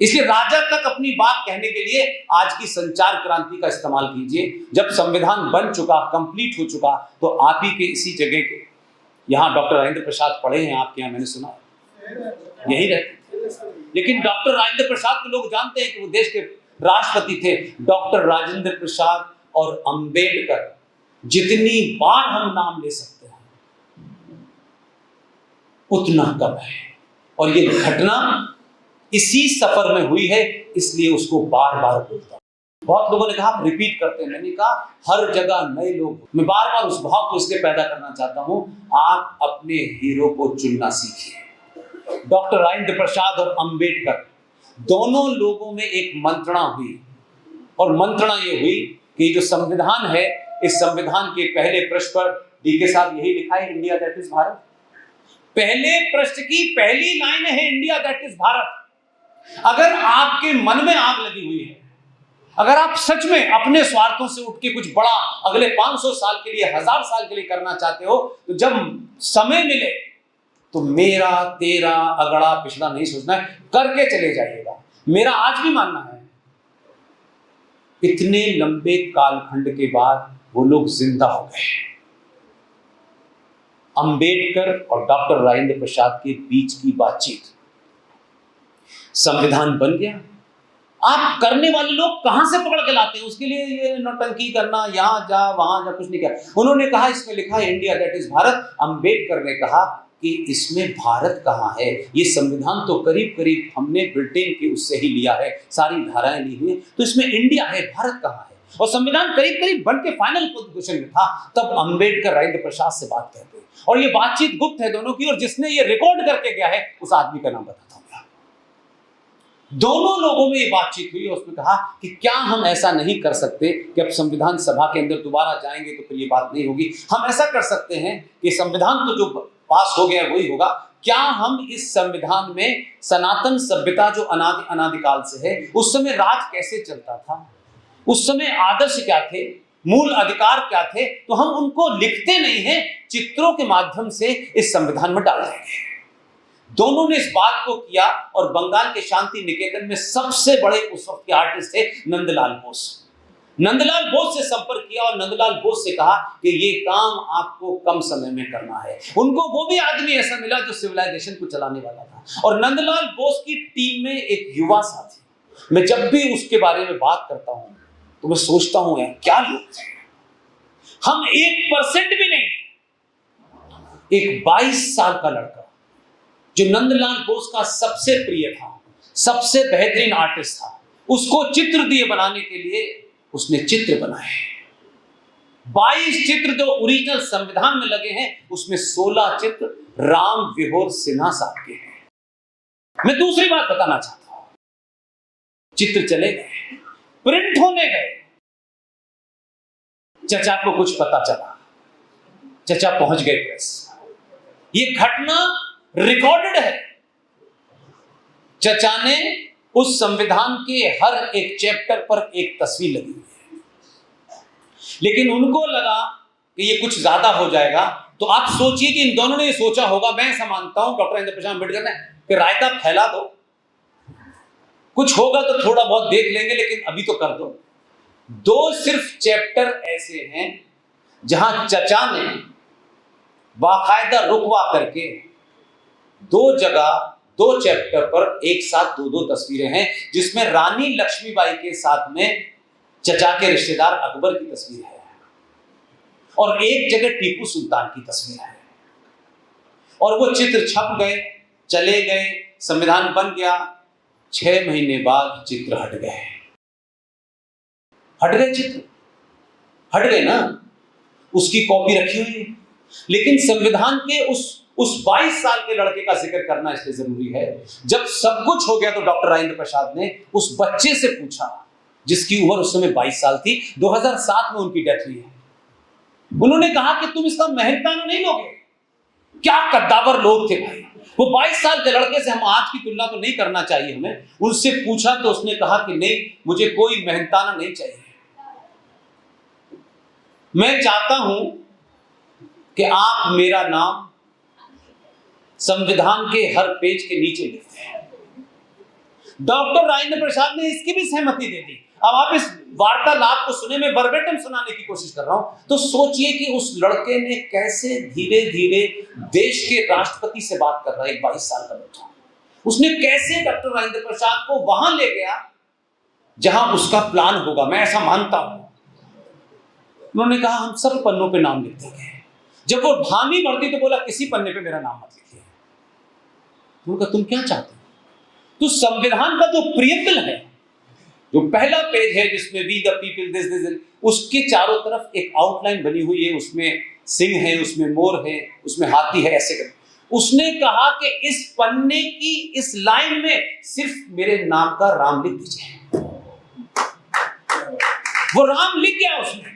इसलिए राजा तक अपनी बात कहने के लिए आज की संचार क्रांति का इस्तेमाल कीजिए। जब संविधान बन चुका, कंप्लीट हो चुका, तो आप ही के इसी जगह के यहाँ डॉक्टर राजेंद्र प्रसाद पढ़े हैं आपके यहाँ, मैंने सुना यही रहते। लेकिन डॉक्टर राजेंद्र प्रसाद को लोग जानते हैं कि वो देश के राष्ट्रपति थे। डॉक्टर राजेंद्र प्रसाद और अंबेडकर जितनी बार हम नाम ले सकते हैं उतना कम है, और ये घटना इसी सफर में हुई है, इसलिए उसको बार बार बोलता हूं। बहुत लोगों ने कहा आप रिपीट करते हैं, मैंने कहा हर जगह नए लोग, मैं बार बार उस भाव को इसलिए पैदा करना चाहता हूं, आप अपने हीरो को चुनना सीखिए। डॉक्टर राजेंद्र प्रसाद और अंबेडकर दोनों लोगों में एक मंत्रणा हुई, और मंत्रणा ये हुई कि जो संविधान है, इस संविधान के पहले पृष्ठ पर डीके साहब यही लिखा है, इंडिया दैट इज भारत। पहले पृष्ठ की पहली लाइन है इंडिया दैट इज भारत। अगर आपके मन में आग लगी हुई है, अगर आप सच में अपने स्वार्थों से उठ के कुछ बड़ा अगले 500 साल के लिए, 1000 साल के लिए करना चाहते हो, तो जब समय मिले तो मेरा तेरा अगड़ा पिछड़ा नहीं सोचना है, करके चले जाइएगा। मेरा आज भी मानना है इतने लंबे कालखंड के बाद वो लोग जिंदा हो गए। अंबेडकर और डॉक्टर राजेंद्र प्रसाद के बीच की बातचीत, संविधान बन गया। आप करने वाले लोग कहां से पकड़ के लाते हैं, उसके लिए ये नौटंकी करना, यहां जा वहां जा, कुछ नहीं किया। उन्होंने कहा इसमें लिखा है India that is Bharat. Ambedkar ने कहा कि इसमें भारत कहां है, ये संविधान तो करीब करीब हमने ब्रिटेन के उससे ही लिया है, सारी धाराएं ली हुई, तो इसमें इंडिया है, भारत कहां है। और संविधान करीब करीब बन के फाइनल पोजीशन में था, तब अंबेडकर राजेंद्र प्रसाद से बात करते, और ये बातचीत गुप्त है दोनों की, और जिसने ये रिकॉर्ड करके गया है उस आदमी का नाम बताता हूं। दोनों लोगों में ये बातचीत हुई, और उसने कहा कि क्या हम ऐसा नहीं कर सकते कि अब संविधान सभा के अंदर दोबारा जाएंगे तो फिर ये बात नहीं होगी। हम ऐसा कर सकते हैं कि संविधान तो जो पास हो गया वही होगा, क्या हम इस संविधान में सनातन सभ्यता जो अनादिकाल से है, उस समय राज कैसे चलता था, उस समय आदर्श क्या थे, मूल अधिकार क्या थे, तो हम उनको लिखते नहीं हैं, चित्रों के माध्यम से इस संविधान में डाल देंगे। दोनों ने इस बात को किया, और बंगाल के शांति निकेतन में सबसे बड़े उस वक्त के आर्टिस्ट थे नंदलाल बोस। नंदलाल बोस से संपर्क किया और नंदलाल बोस से कहा कि ये काम आपको कम समय में करना है। उनको वो भी आदमी ऐसा मिला जो सिविलाइजेशन को चलाने वाला था, और नंदलाल बोस की टीम में एक युवा साथी। मैं जब भी उसके बारे में बात करता हूं तो मैं सोचता हूं यार क्या लोग थे, हम 1% भी नहीं। एक 22 साल का लड़का जो नंदलाल बोस का सबसे प्रिय था, सबसे बेहतरीन आर्टिस्ट था, उसको चित्र दिए बनाने के लिए उसने चित्र बनाए। 22 चित्र जो ओरिजिनल संविधान में लगे हैं, उसमें 16 चित्र राम विहोर सिन्हा साहब के हैं। मैं दूसरी बात बताना चाहता हूं, चित्र चले गए, प्रिंट होने गए, चचा को कुछ पता चला, चचा पहुंच गए प्रेस। ये घटना रिकॉर्डेड है। चचा ने उस संविधान के हर एक चैप्टर पर एक तस्वीर लगी हुई है। लेकिन उनको लगा कि ये कुछ ज्यादा हो जाएगा, तो आप सोचिए कि इन दोनों ने सोचा होगा, मैं ऐसा मानता हूं डॉक्टर राजेंद्र प्रसाद अम्बेडकर ने, कि रायता फैला दो, कुछ होगा तो थोड़ा बहुत देख लेंगे, लेकिन अभी तो कर दो। दो सिर्फ चैप्टर ऐसे हैं जहां चचा ने बाकायदा रुकवा करके दो जगह, दो चैप्टर पर एक साथ दो दो तस्वीरें हैं, जिसमें रानी लक्ष्मीबाई के साथ में चचा के रिश्तेदार अकबर की तस्वीर है और एक जगह टीपू सुल्तान की तस्वीर है। और वो चित्र छप गए, चले गए, संविधान बन गया। 6 महीने बाद चित्र हट गए, चित्र हट गए ना, उसकी कॉपी रखी हुई है। लेकिन संविधान के उस 22 साल के लड़के का जिक्र करना इसलिए जरूरी है, जब सब कुछ हो गया तो डॉक्टर राजेंद्र प्रसाद ने उस बच्चे से पूछा, जिसकी उम्र उस समय 22 साल थी, 2007 में उनकी डेथ हुई है। उन्होंने कहा कि तुम इसका मेहनताना नहीं लोगे? क्या कद्दावर लोग थे भाई। वो 22 साल के लड़के से हम आज की तुलना तो नहीं करना चाहिए हमें। उनसे पूछा तो उसने कहा कि नहीं, मुझे कोई मेहनताना नहीं चाहिए। मैं चाहता हूं कि आप मेरा नाम संविधान के हर पेज के नीचे लिखते हैं। डॉक्टर राजेंद्र प्रसाद ने इसकी भी सहमति दे दी। अब आप इस वार्तालाप को सुने, मैं वर्बेटम सुनाने की कोशिश कर रहा हूं, तो सोचिए कि उस लड़के ने कैसे धीरे धीरे देश के राष्ट्रपति से बात कर रहा है, एक 22 साल का बच्चा, उसने कैसे डॉक्टर राजेंद्र प्रसाद को वहां ले गया जहां उसका प्लान होगा। मैं ऐसा मानता हूं। उन्होंने कहा हम सब पन्नों पे नाम लिख देंगे। जब वो हामी भरती तो बोला किसी पन्ने पे मेरा नाम मत लिखिए। उन्होंने कहा तुम क्या चाहते हो? तो संविधान का जो प्रियम्बल है, जो पहला पेज है जिसमें वी द पीपल दिस, उसके चारों तरफ एक आउटलाइन बनी हुई है, उसमें सिंह है, उसमें मोर है, उसमें हाथी है, ऐसे करके उसने कहा कि इस पन्ने की इस लाइन में सिर्फ मेरे नाम का राम लिख दीजिए। वो राम लिख गया उसने।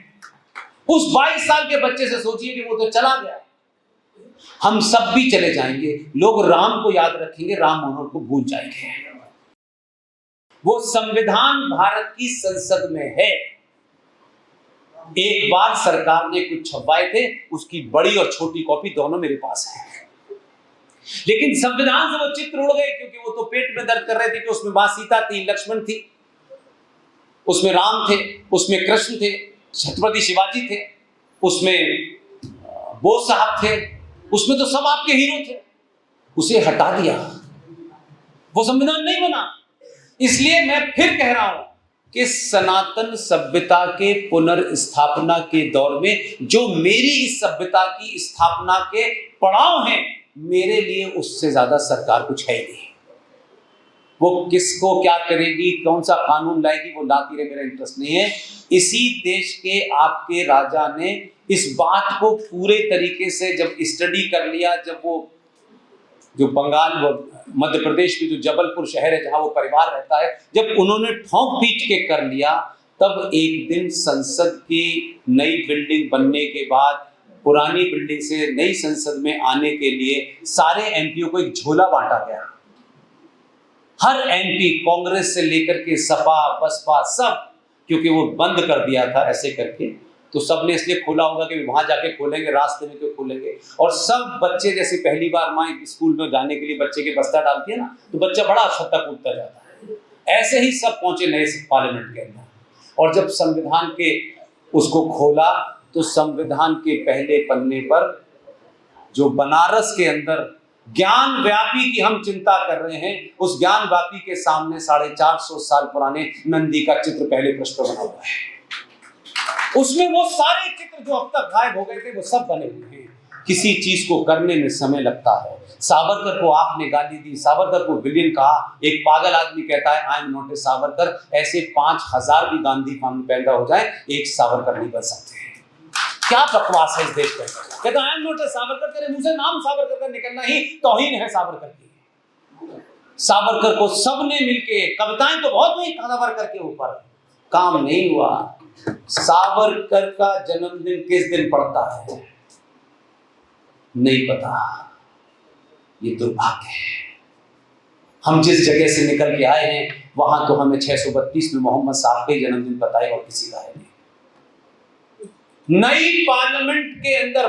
उस 22 साल के बच्चे से सोचिए कि वो तो चला गया, हम सब भी चले जाएंगे, लोग राम को याद रखेंगे, राम मनोहर को भूल जाएंगे। वो संविधान भारत की संसद में है। एक बार सरकार ने कुछ छपवाए थे, उसकी बड़ी और छोटी कॉपी दोनों मेरे पास है। लेकिन संविधान से वो चित्र उड़ गए, क्योंकि वो तो पेट में दर्द कर रहे थे कि उसमें मां सीता थी, लक्ष्मण थी, उसमें राम थे, उसमें कृष्ण थे, छत्रपति शिवाजी थे, उसमें बोस साहब थे, उसमें तो सब आपके हीरो थे। उसे हटा दिया, वो संविधान नहीं बना। इसलिए मैं फिर कह रहा हूं कि सनातन सभ्यता के पुनर्स्थापना के दौर में जो मेरी इस सभ्यता की स्थापना के पड़ाव हैं, मेरे लिए उससे ज्यादा सरकार कुछ है ही नहीं। वो किसको क्या करेगी, कौन सा कानून लाएगी, वो लाती रहे, मेरा इंटरेस्ट नहीं है। इसी देश के आपके राजा ने इस बात को पूरे तरीके से जब स्टडी कर लिया, जब वो जो बंगाल, मध्य प्रदेश में जो जबलपुर शहर है जहां वो परिवार रहता है, जब उन्होंने ठोंक पीट के कर लिया, तब एक दिन संसद की नई बिल्डिंग बनने के बाद पुरानी बिल्डिंग से नई संसद में आने के लिए सारे एमपीओ को एक झोला बांटा गया। हर एमपी, कांग्रेस से लेकर के सपा, बसपा, सब, क्योंकि वो बंद कर दिया था ऐसे करके, तो सब ने इसलिए खोला होगा कि वहां जाके खोलेंगे, रास्ते में क्यों खोलेंगे। और सब बच्चे, जैसे पहली बार माँ स्कूल में जाने के लिए बच्चे के बस्ता डालती है ना, तो बच्चा बड़ा छत्ता कूदता जाता है, ऐसे ही सब पहुंचे नए पार्लियामेंट के अंदर। और जब संविधान के उसको खोला, तो संविधान के पहले पन्ने पर जो बनारस के अंदर ज्ञान व्यापी की हम चिंता कर रहे हैं, उस ज्ञान व्यापी के सामने 450 साल पुराने नंदी का चित्र पहले पृष्ठ पर बना हुआ है। उसमें वो सारे चित्र जो अब तक गायब हो गए थे, वो सब बने हुए हैं। किसी चीज को करने में समय लगता है। सावरकर को आपने गाली दी, सावरकर को विलेन कहा, एक पागल आदमी कहता है I am not a Savarkar. ऐसे 5000 भी गांधी पैदा हो जाए, एक सावरकर नहीं बन सकते। क्या बकवास है इस देश में। कहता I am not a Savarkar, तेरे मुंह से नाम सावरकर का निकलना ही तौहीन है सावरकर की। सावरकर को सबने मिलके, कविताएं तो बहुत हुई सावरकर के ऊपर, काम नहीं हुआ। सावरकर का जन्मदिन किस दिन पड़ता है नहीं पता, ये दुर्भाग्य है। हम जिस जगह से निकल के आए हैं वहां तो हमें 632 में मोहम्मद साहब के जन्मदिन बताए और किसी का है नहीं। नई पार्लियामेंट के अंदर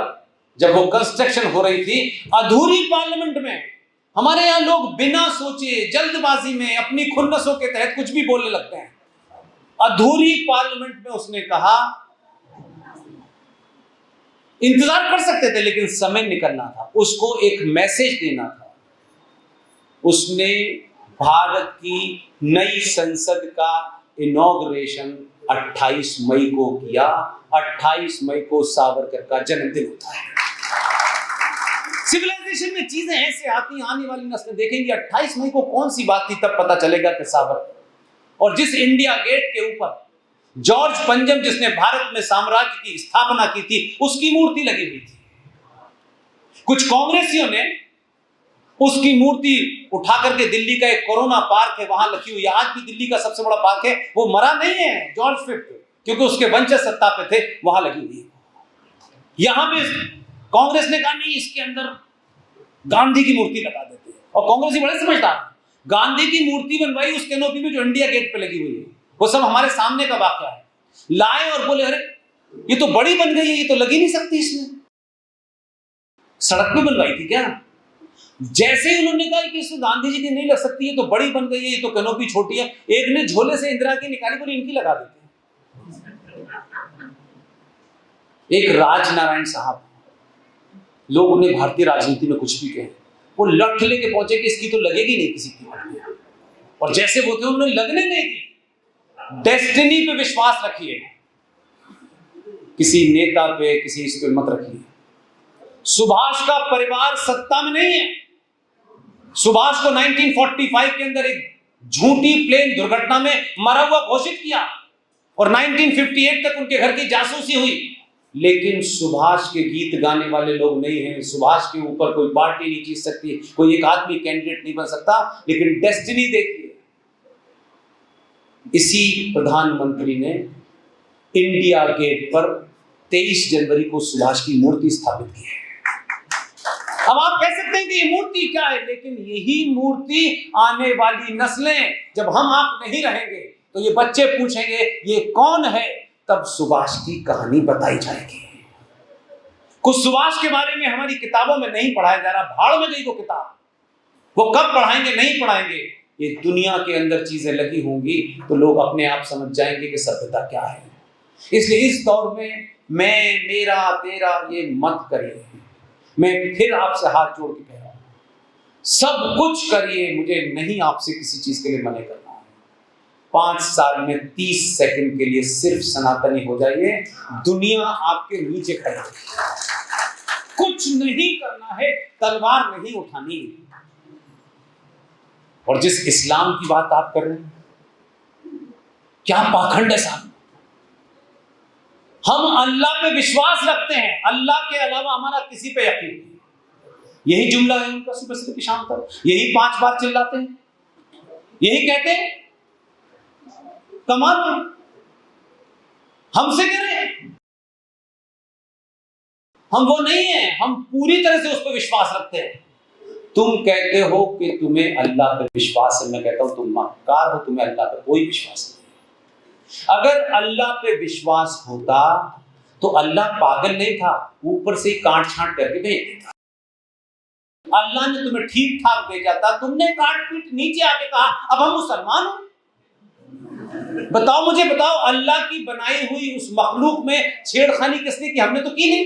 जब वो कंस्ट्रक्शन हो रही थी, अधूरी पार्लियामेंट में हमारे यहां लोग बिना सोचे जल्दबाजी में अपनी खुन्नसों के तहत कुछ भी बोलने लगते हैं। अधूरी पार्लियामेंट में उसने कहा, इंतजार कर सकते थे लेकिन समय निकलना था, उसको एक मैसेज देना था। उसने भारत की नई संसद का इनॉग्रेशन 28 मई को किया। 28 मई को सावरकर का जन्मदिन होता है। सिविलाइजेशन में चीजें ऐसे आती, आने वाली नस्लें देखेंगी 28 मई को कौन सी बात थी, तब पता चलेगा कि सावरकर। और जिस इंडिया गेट के ऊपर जॉर्ज पंजम जिसने भारत में साम्राज्य की स्थापना की थी, उसकी मूर्ति लगी हुई थी। कुछ कांग्रेसियों ने उसकी मूर्ति उठा करके दिल्ली का एक कोरोना पार्क है वहां रखी हुई है। आज भी दिल्ली का सबसे बड़ा पार्क है, वो मरा नहीं है जॉर्ज फिफ्थ, क्योंकि उसके वंशज सत्ता पे थे, वहां लगी हुई है। यहां पे कांग्रेस ने कहा नहीं, इसके अंदर गांधी की मूर्ति लगा देते हैं। और कांग्रेस ही बड़े समझदार हैं, गांधी की मूर्ति बनवाई उस कैनोपी में जो इंडिया गेट पे लगी हुई है। वो सब हमारे सामने का वाकया है। लाए और बोले अरे ये तो बड़ी बन गई है, ये तो लगी नहीं सकती इसमें। सड़क पे बनवाई थी क्या? जैसे ही उन्होंने कहा कि इसमें गांधी जी की नहीं लग सकती, ये तो बड़ी बन गई है, ये तो कैनोपी छोटी है, एक ने झोले से इंदिरा की निकाली, बोली इनकी लगा देते हैं। एक राजनारायण साहब, लोग उन्हें भारतीय राजनीति में कुछ भी कहें, वो लठ लेके पहुंचे कि इसकी तो लगेगी नहीं किसी की। और जैसे वो थे उन्होंने लगने नहीं दी। डेस्टिनी पे विश्वास रखिए, किसी नेता पे किसी इस पे मत रखिए। सुभाष का परिवार सत्ता में नहीं है। सुभाष को 1945 के अंदर एक झूठी प्लेन दुर्घटना में मरा हुआ घोषित किया और 1958 तक उनके घर की जासूसी हुई। लेकिन सुभाष के गीत गाने वाले लोग नहीं हैं। सुभाष के ऊपर कोई पार्टी नहीं जीत सकती, कोई एक आदमी कैंडिडेट नहीं बन सकता। लेकिन डेस्टिनी देखिए, इसी प्रधानमंत्री ने इंडिया गेट पर 23 जनवरी को सुभाष की मूर्ति स्थापित की है। अब आप कह सकते हैं कि ये मूर्ति क्या है, लेकिन यही मूर्ति आने वाली नस्लें, जब हम आप नहीं रहेंगे तो ये बच्चे पूछेंगे ये कौन है, तब सुभाष की कहानी बताई जाएगी। कुछ सुभाष के बारे में हमारी किताबों में नहीं पढ़ाया जा रहा, भाड़ में गई वो किताब। वो कब पढ़ाएंगे, नहीं पढ़ाएंगे। ये दुनिया के अंदर चीजें लगी होंगी तो लोग अपने आप समझ जाएंगे कि सभ्यता क्या है। इसलिए इस दौर में मैं, मेरा, तेरा ये मत करिए। मैं फिर आपसे हाथ जोड़ के कह रहा हूं, सब कुछ करिए, मुझे नहीं आपसे किसी चीज के लिए मना करना है। 5 साल में 30 सेकंड के लिए सिर्फ सनातनी हो जाइए, दुनिया आपके नीचे खड़ी होगी। कुछ नहीं करना है, तलवार नहीं उठानी। और जिस इस्लाम की बात आप कर रहे हैं, क्या पाखंड है साहब। हम अल्लाह पे विश्वास रखते हैं, अल्लाह के अलावा हमारा किसी पे यकीन नहीं। यही जुमला है उनका सुबह से लेकर शाम तक, यही 5 बार चिल्लाते हैं, यही कहते हैं। कमाल हमसे कह रहे हैं, हम वो नहीं है, हम पूरी तरह से उस पर विश्वास रखते हैं। तुम कहते हो कि तुम्हें अल्लाह पे विश्वास है, मैं कहता हूं तुम मक्कार हो, तुम्हें अल्लाह पे कोई विश्वास नहीं। अगर अल्लाह पे विश्वास होता तो अल्लाह पागल नहीं था, ऊपर से काट छांट करके भेज देता। अल्लाह ने तुम्हें ठीक ठाक भेजा था, तुमने काट पीट नीचे आके कहा अब हम मुसलमान हो। बताओ, मुझे बताओ, अल्लाह की बनाई हुई उस मखलूक में छेड़खानी किसने की? हमने तो की नहीं।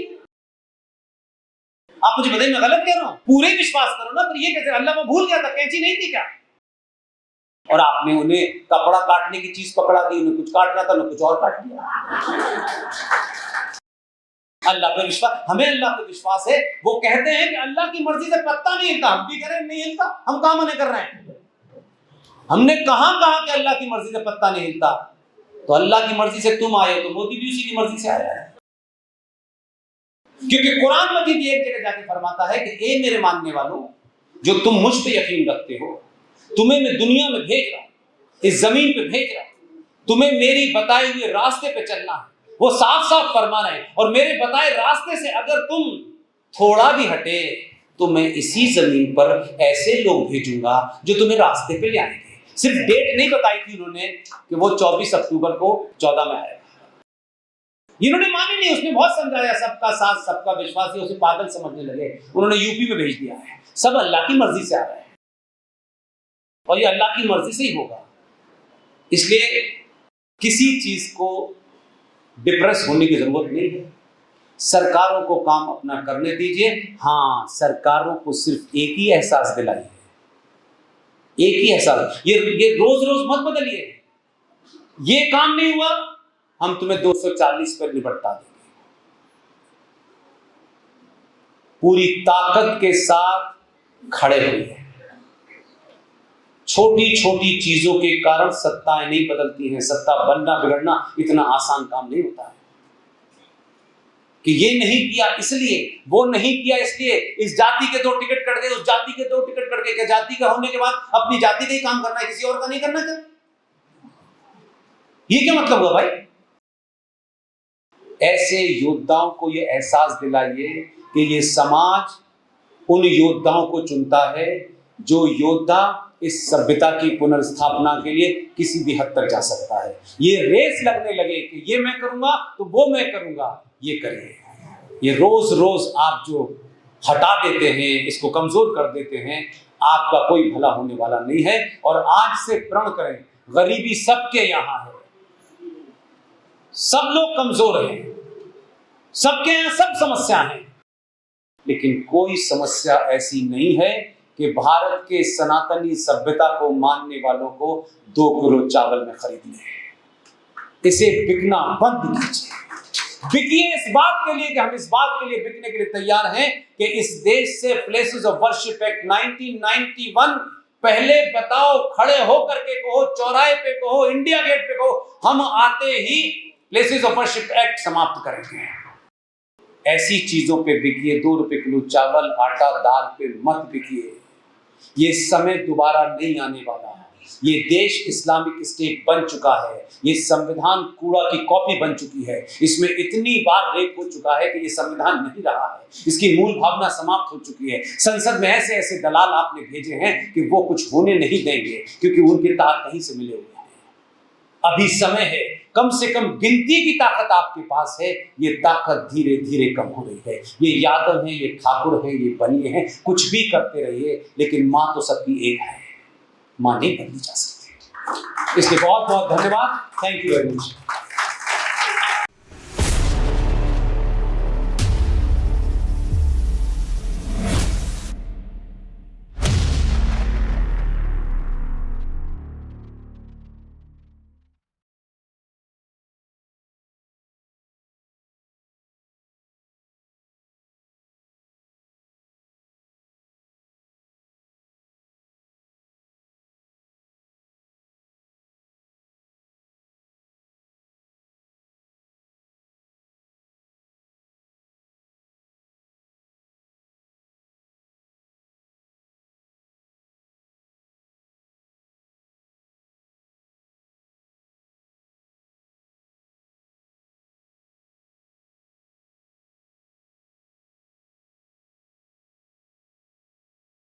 आप मुझे बताइए, मैं गलत कह रहा हूं? पूरे विश्वास करो ना, पर ये कैसे? अल्लाह मैं भूल गया था, कैंची नहीं थी क्या? और आपने उन्हें कपड़ा काटने की चीज पकड़ा दी, उन्हें कुछ काट रहा था, उन्हें कुछ और काट दिया। अल्लाह पे विश्वास, हमें अल्लाह पे विश्वास है। वो कहते हैं कि अल्लाह की मर्जी से पत्ता नहीं हिलता, हम भी कह रहे हैं नहीं हिलता। हम कहां मना कर रहे हैं? हमने कहां कहा कि अल्लाह की मर्जी से पत्ता नहीं हिलता? तो अल्लाह की मर्जी से तुम आए तो मोदी भी उसी की मर्जी से आया है। क्योंकि कुरान मजीद एक जगह जाके फरमाता है कि ए मेरे मानने वालों, जो तुम मुझ पे यकीन रखते हो, तुम्हें मैं दुनिया में भेज रहा हूं, इस जमीन पे भेज रहा हूं, तुम्हें मेरी बताए हुए रास्ते पे चलना है। वो साफ साफ फरमाना है, और मेरे बताए रास्ते से अगर तुम थोड़ा भी हटे तो मैं इसी जमीन पर ऐसे लोग भेजूंगा जो तुम्हें रास्ते पे ले आएंगे। सिर्फ डेट नहीं बताई थी उन्होंने कि वो 24 अक्टूबर को 14 में आएगा। इन्होंने मानी नहीं, उसने बहुत समझाया, सबका साथ सबका विश्वास, उसे पागल समझने लगे। उन्होंने यूपी में भेज दिया है। सब अल्लाह की मर्जी से आ रहा है और ये अल्लाह की मर्जी से ही होगा। इसलिए किसी चीज को डिप्रेस होने की जरूरत नहीं है। सरकारों को काम अपना करने दीजिए। हाँ, सरकारों को सिर्फ एक ही एहसास दिलाइए, एक ही एहसास, ये रोज रोज मत बदलिए। ये काम नहीं हुआ, हम तुम्हें 240 पर निपटा देंगे। पूरी ताकत के साथ खड़े हुए। छोटी छोटी चीजों के कारण सत्ताएं नहीं बदलती हैं। सत्ता बनना बिगड़ना इतना आसान काम नहीं होता है कि ये नहीं किया इसलिए, वो नहीं किया इसलिए, इस जाति के 2 टिकट कट गए, उस जाति के 2 टिकट कट गए। क्या जाति का होने के बाद अपनी जाति का ही काम करना है, किसी और का नहीं करना? क्या ये क्या मतलब हुआ भाई? ऐसे योद्धाओं को ये एहसास दिलाइए कि ये समाज उन योद्धाओं को चुनता है जो योद्धा इस सभ्यता की पुनर्स्थापना के लिए किसी भी हद तक जा सकता है। ये रेस लगने लगे कि ये मैं करूंगा तो वो मैं करूंगा, ये करिए। ये रोज रोज आप जो हटा देते हैं, इसको कमजोर कर देते हैं, आपका कोई भला होने वाला नहीं है। और आज से प्रण करें, गरीबी सबके यहां है, सब लोग कमजोर हैं, सबके यहां सब समस्या है, लेकिन कोई समस्या ऐसी नहीं है कि भारत के सनातनी सभ्यता को मानने वालों को 2 किलो चावल में खरीद ले। इसे बिकना बंद कीजिए। बिकिए इस बात के लिए कि हम इस बात के लिए बिकने के लिए तैयार हैं कि इस देश से प्लेसेस ऑफ वर्शिप एक्ट 1991 पहले बताओ, खड़े होकर के कहो, चौराहे पे कहो, इंडिया गेट पे कहो, हम आते ही प्लेसेस ऑफ वर्शिप एक्ट समाप्त करेंगे। ऐसी चीजों पे बिकिए। 2 रुपए किलो चावल, आटा, दाल पे मत बिकिए। ये समय दोबारा नहीं आने वाला है। ये देश इस्लामिक स्टेट बन चुका है। ये संविधान कूड़ा की कॉपी बन चुकी है। इसमें इतनी बार रेप हो चुका है कि ये संविधान नहीं रहा है। इसकी मूल भावना समाप्त हो चुकी है। संसद में ऐसे ऐसे दलाल आपने भेजे हैं कि वो कुछ होने नहीं देंगे, क्योंकि उनके तार कहीं से मिले हुए हैं। अभी समय है, कम से कम गिनती की ताकत आपके पास है। ये ताकत धीरे धीरे कम हो रही है। ये यादव हैं, ये ठाकुर हैं, ये बनिए हैं, कुछ भी करते रहिए, लेकिन माँ तो सबकी एक है। माँ नहीं बदली जा सकती। इसलिए बहुत बहुत धन्यवाद। Thank you very much.